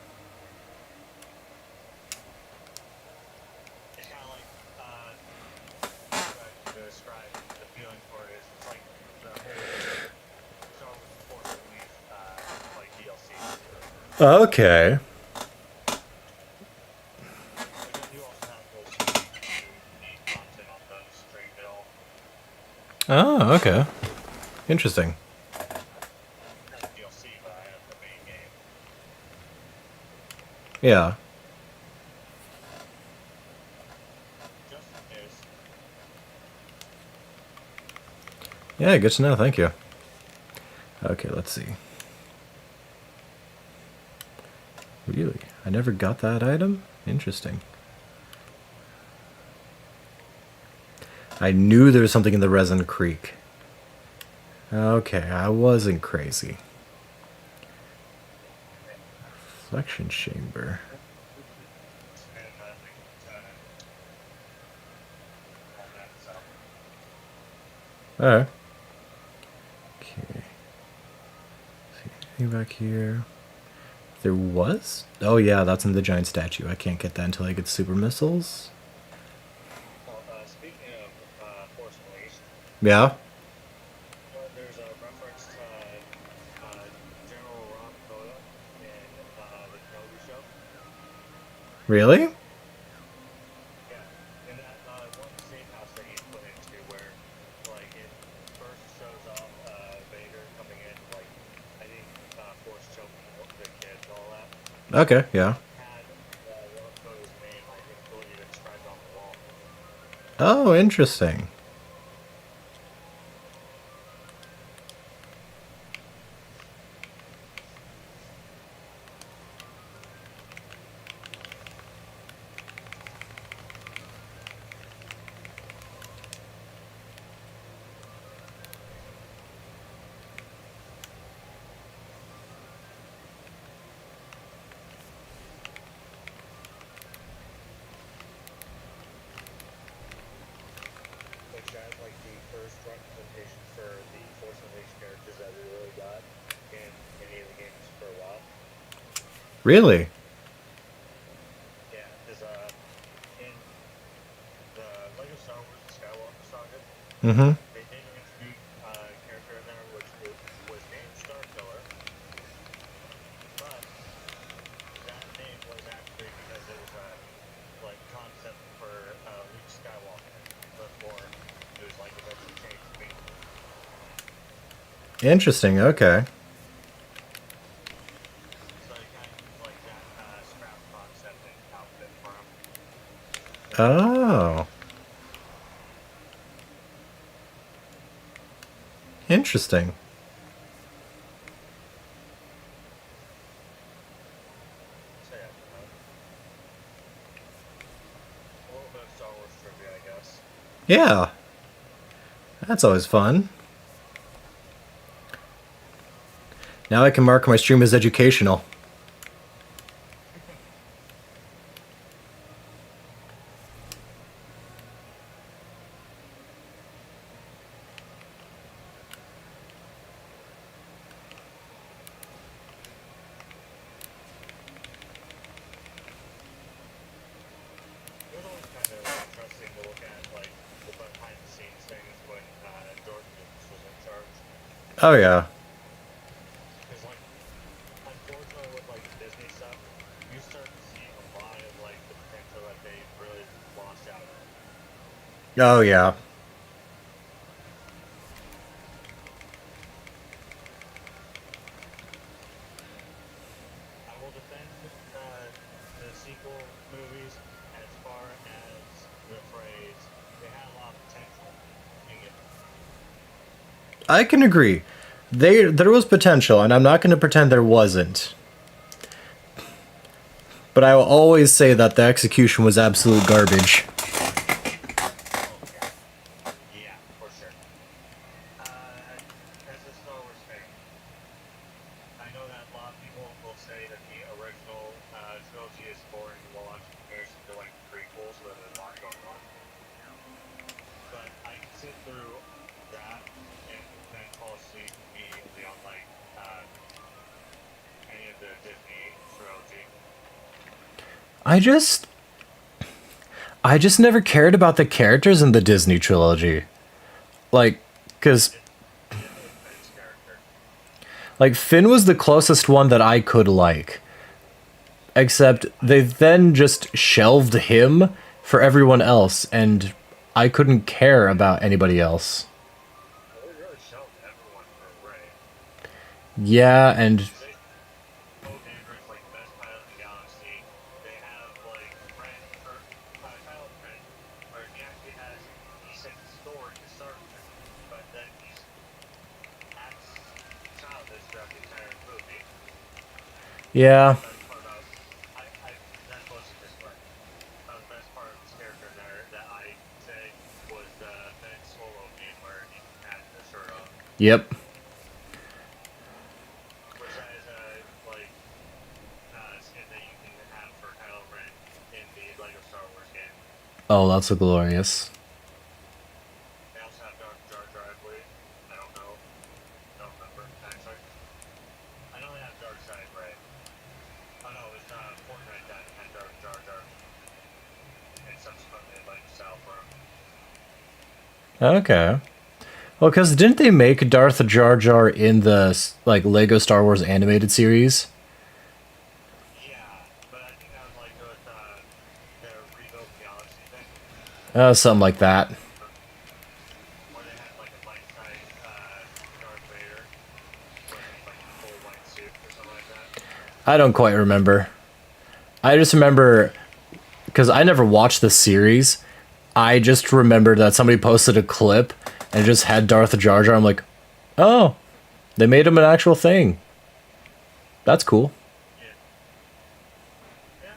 It's kind of like the way I can describe the feeling for it is it's like the whole Star Wars The Force Unleashed like DLC, Okay. but then you also have those unique content on the stream bill, Oh, okay. Interesting. not DLC, but I have the main game. Yeah. Just in case. Yeah, good to know. Thank you. Okay, let's see. Really? I never got that item? Interesting. I knew there was something in the Resin Creek. Okay, I wasn't crazy. Reflection chamber. And I think all that stuff. Alright. Okay. See anything back here? There was? Oh yeah, that's in the giant statue. I can't get that until I get super missiles. Well, speaking of Force Unleashed, Yeah? there's a reference to General Rob Coda in the Kenobi show. Really? Yeah, in that one steakhouse that he's put into where, like, it first shows off Vader coming in, like, I think Force choking the kids and all that. Okay, yeah. Had Rob Coda's name, I think, believe inscribed on the wall. Oh, interesting. first representation for the Force Unleashed characters that we really got in any of the games for a while. Really? Yeah, because in the Lego Star Wars: The Skywalker Saga, Mm-hmm. they did introduce a character in there which was named Starkiller, but that name was actually because it was a like concept for Luke Skywalker before it was like eventually changed to being Luke. Interesting. Okay. So they kind of used like that scrap concept and outfit for him. Oh, interesting. So yeah, a little bit of Star Wars trivia, I guess. Yeah, that's always fun. Now I can mark my stream as educational. It was always kind of interesting to look at like the behind the scenes things when George Lucas was in charge. Oh yeah. Because like unfortunately with like the Disney stuff, you start to see a lot of like the potential that they really lost out on. Oh yeah. I will defend the sequel movies as far as the phrase they had a lot of potential and get I can agree. There was potential, and I'm not going to pretend there wasn't. But I will always say that the execution was absolute garbage. oh yeah for sure. As a Star Wars fan, I know that a lot of people will say that the original trilogy is boring to watch in comparison to like the prequels where there's a lot going on. But I can sit through that and then fall asleep immediately on like any of the Disney trilogy. I just I just never cared about the characters in the Disney trilogy. Like cuz Particularly Finn's character. like Finn was the closest one that I could like. Except they then just shelved him for everyone else, and I couldn't care about anybody else. Well, they really shelved everyone for Ray. Yeah, and Because they Poe Dameron's like the best pilot in the galaxy. They have like Kylo Ren, where he actually has a decent story to start with, but then he's acts childish throughout the entire movie. That yeah, was the best part about. I that's mostly just right. That was the best part of his character there that I can say was the Ben Solo game where he had the shirt off, yep. which that is a like skin that you can have for Kylo Ren in the Lego Star Wars game. Oh, that's so glorious. They also have Dark Jar Jar, I believe. I don't know. Don't remember actually. I know they have Dark Side Ray. Oh no, it was Fortnite that had Dark Jar Jar, and subsequently like South Room. Okay. Well, because didn't they make Darth Jar Jar in the like Lego Star Wars animated series? Yeah, but I think that was like with the rebuilt galaxy thing, Something like that. where they had like a life-size Darth Vader wearing like a full white suit or something like that. I don't quite remember. I just remember because I never watched the series. I just remembered that somebody posted a clip and it just had Darth Jar Jar. I'm like, oh, they made him an actual thing. That's cool. Yeah, yeah.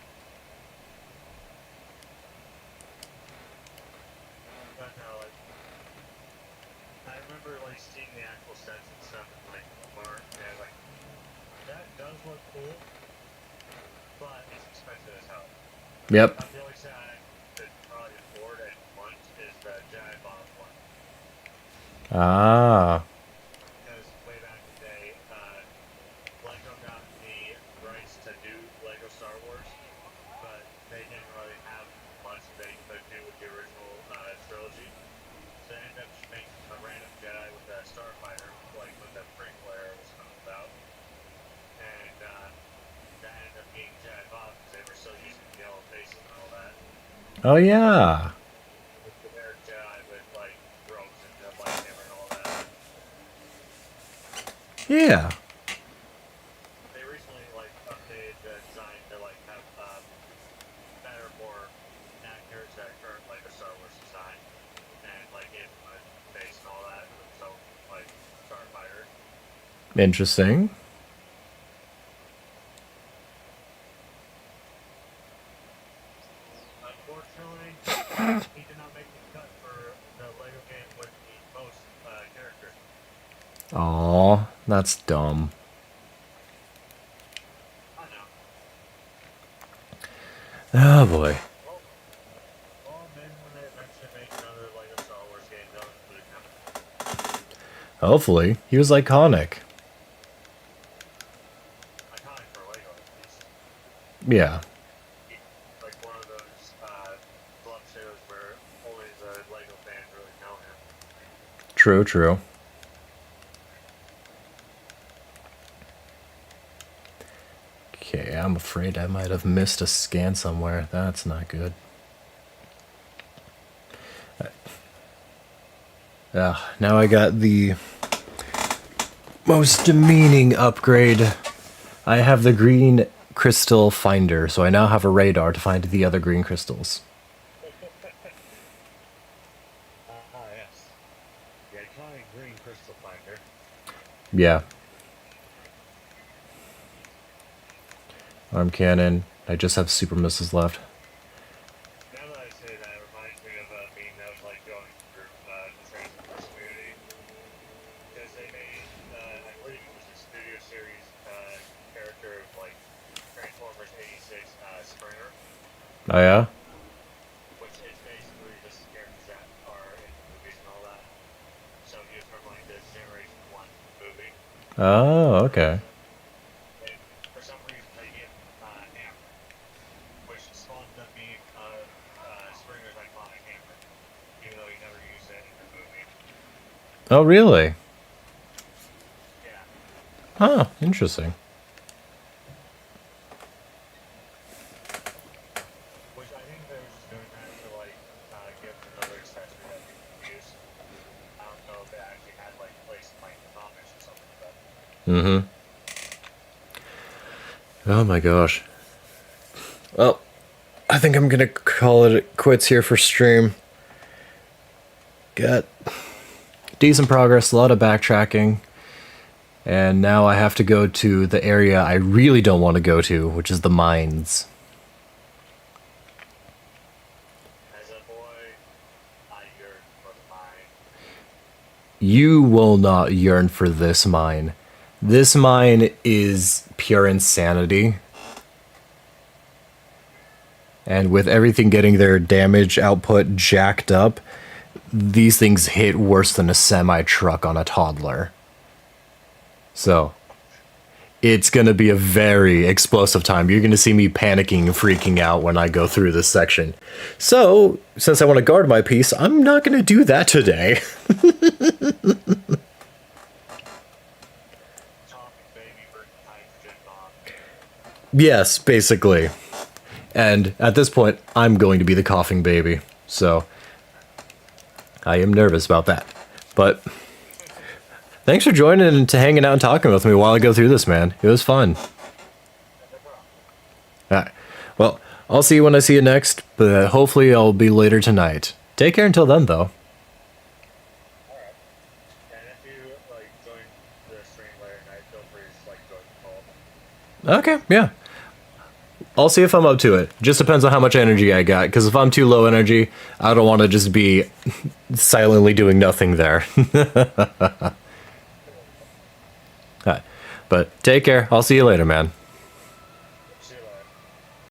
But no, like I remember like seeing the actual sets and stuff in like Walmart, and I was like, that does look cool, but it's expensive as hell. Yep. About the only set I could probably afford at once is the Jedi Bob one. Ah. Because way back in the day, Lego got the rights to do Lego Star Wars, but they didn't really have much they could do with the original trilogy. So they ended up just making a random Jedi with a starfighter, like when the prequel era was coming about, and that ended up being Jedi Bob because they were still using the yellow faces and all that. Oh yeah. With the generic Jedi with like robes and the lightsaber and all that. Yeah. They recently like updated the design to like have better, more accurate to current like a Star Wars design, and like in the face and all that with its own like starfighter. Interesting. Unfortunately, he did not make the cut for the Lego game with the most characters. Aw, that's dumb. I know. Oh boy. Well, maybe when they eventually make another Lego Star Wars game, they'll include him. Hopefully. He was iconic. Iconic for Lego, at least. Yeah. Like one of those club shows where only the Lego fans really know him. True, true. Okay, I'm afraid I might have missed a scan somewhere. That's not good. Now I got the most demeaning upgrade. I have the green crystal finder, so I now have a radar to find the other green crystals. Yes. The iconic green crystal finder. Yeah. Arm cannon. I just have super missiles left. Now that I say that, it reminds me of being that was like going through the Transformers community. Because they made, I believe it was a Studio Series character of like Transformers 86 Springer, Oh yeah? which is basically just the characters that are in the movies and all that. So he was from like the Generation 1 movie. Oh, okay. And for some reason they gave him hammer, which spawned up being Springer's iconic hammer, even though he never used it in the movie. Oh, really? Yeah. Huh, interesting. Which I think they were just doing that to like give him another accessory that people can use. I don't know if it actually had like place in like the comics or something, but Mm-hmm. Oh my gosh. Well, I think I'm gonna call it quits here for stream. Got decent progress, a lot of backtracking. And now I have to go to the area I really don't want to go to, which is the mines. as a boy, I yearn for the mine. You will not yearn for this mine. This mine is pure insanity. And with everything getting their damage output jacked up, these things hit worse than a semi-truck on a toddler. So, it's going to be a very explosive time. You're going to see me panicking and freaking out when I go through this section. So, since I want to guard my peace, I'm not going to do that today. Talking baby burning hydrogen bomb. Yes, basically. And at this point, I'm going to be the coughing baby. So, I am nervous about that. But thanks for joining and to hanging out and talking with me while I go through this, man. It was fun. No problem. Alright. Well, I'll see you when I see you next, but hopefully I'll be later tonight. Take care until then, though. Alright. And if you like join the stream later tonight, feel free to just like join the call. Okay, yeah. I'll see if I'm up to it. Just depends on how much energy I got, because if I'm too low energy, I don't want to just be silently doing nothing there. Alright. But take care. I'll see you later, man.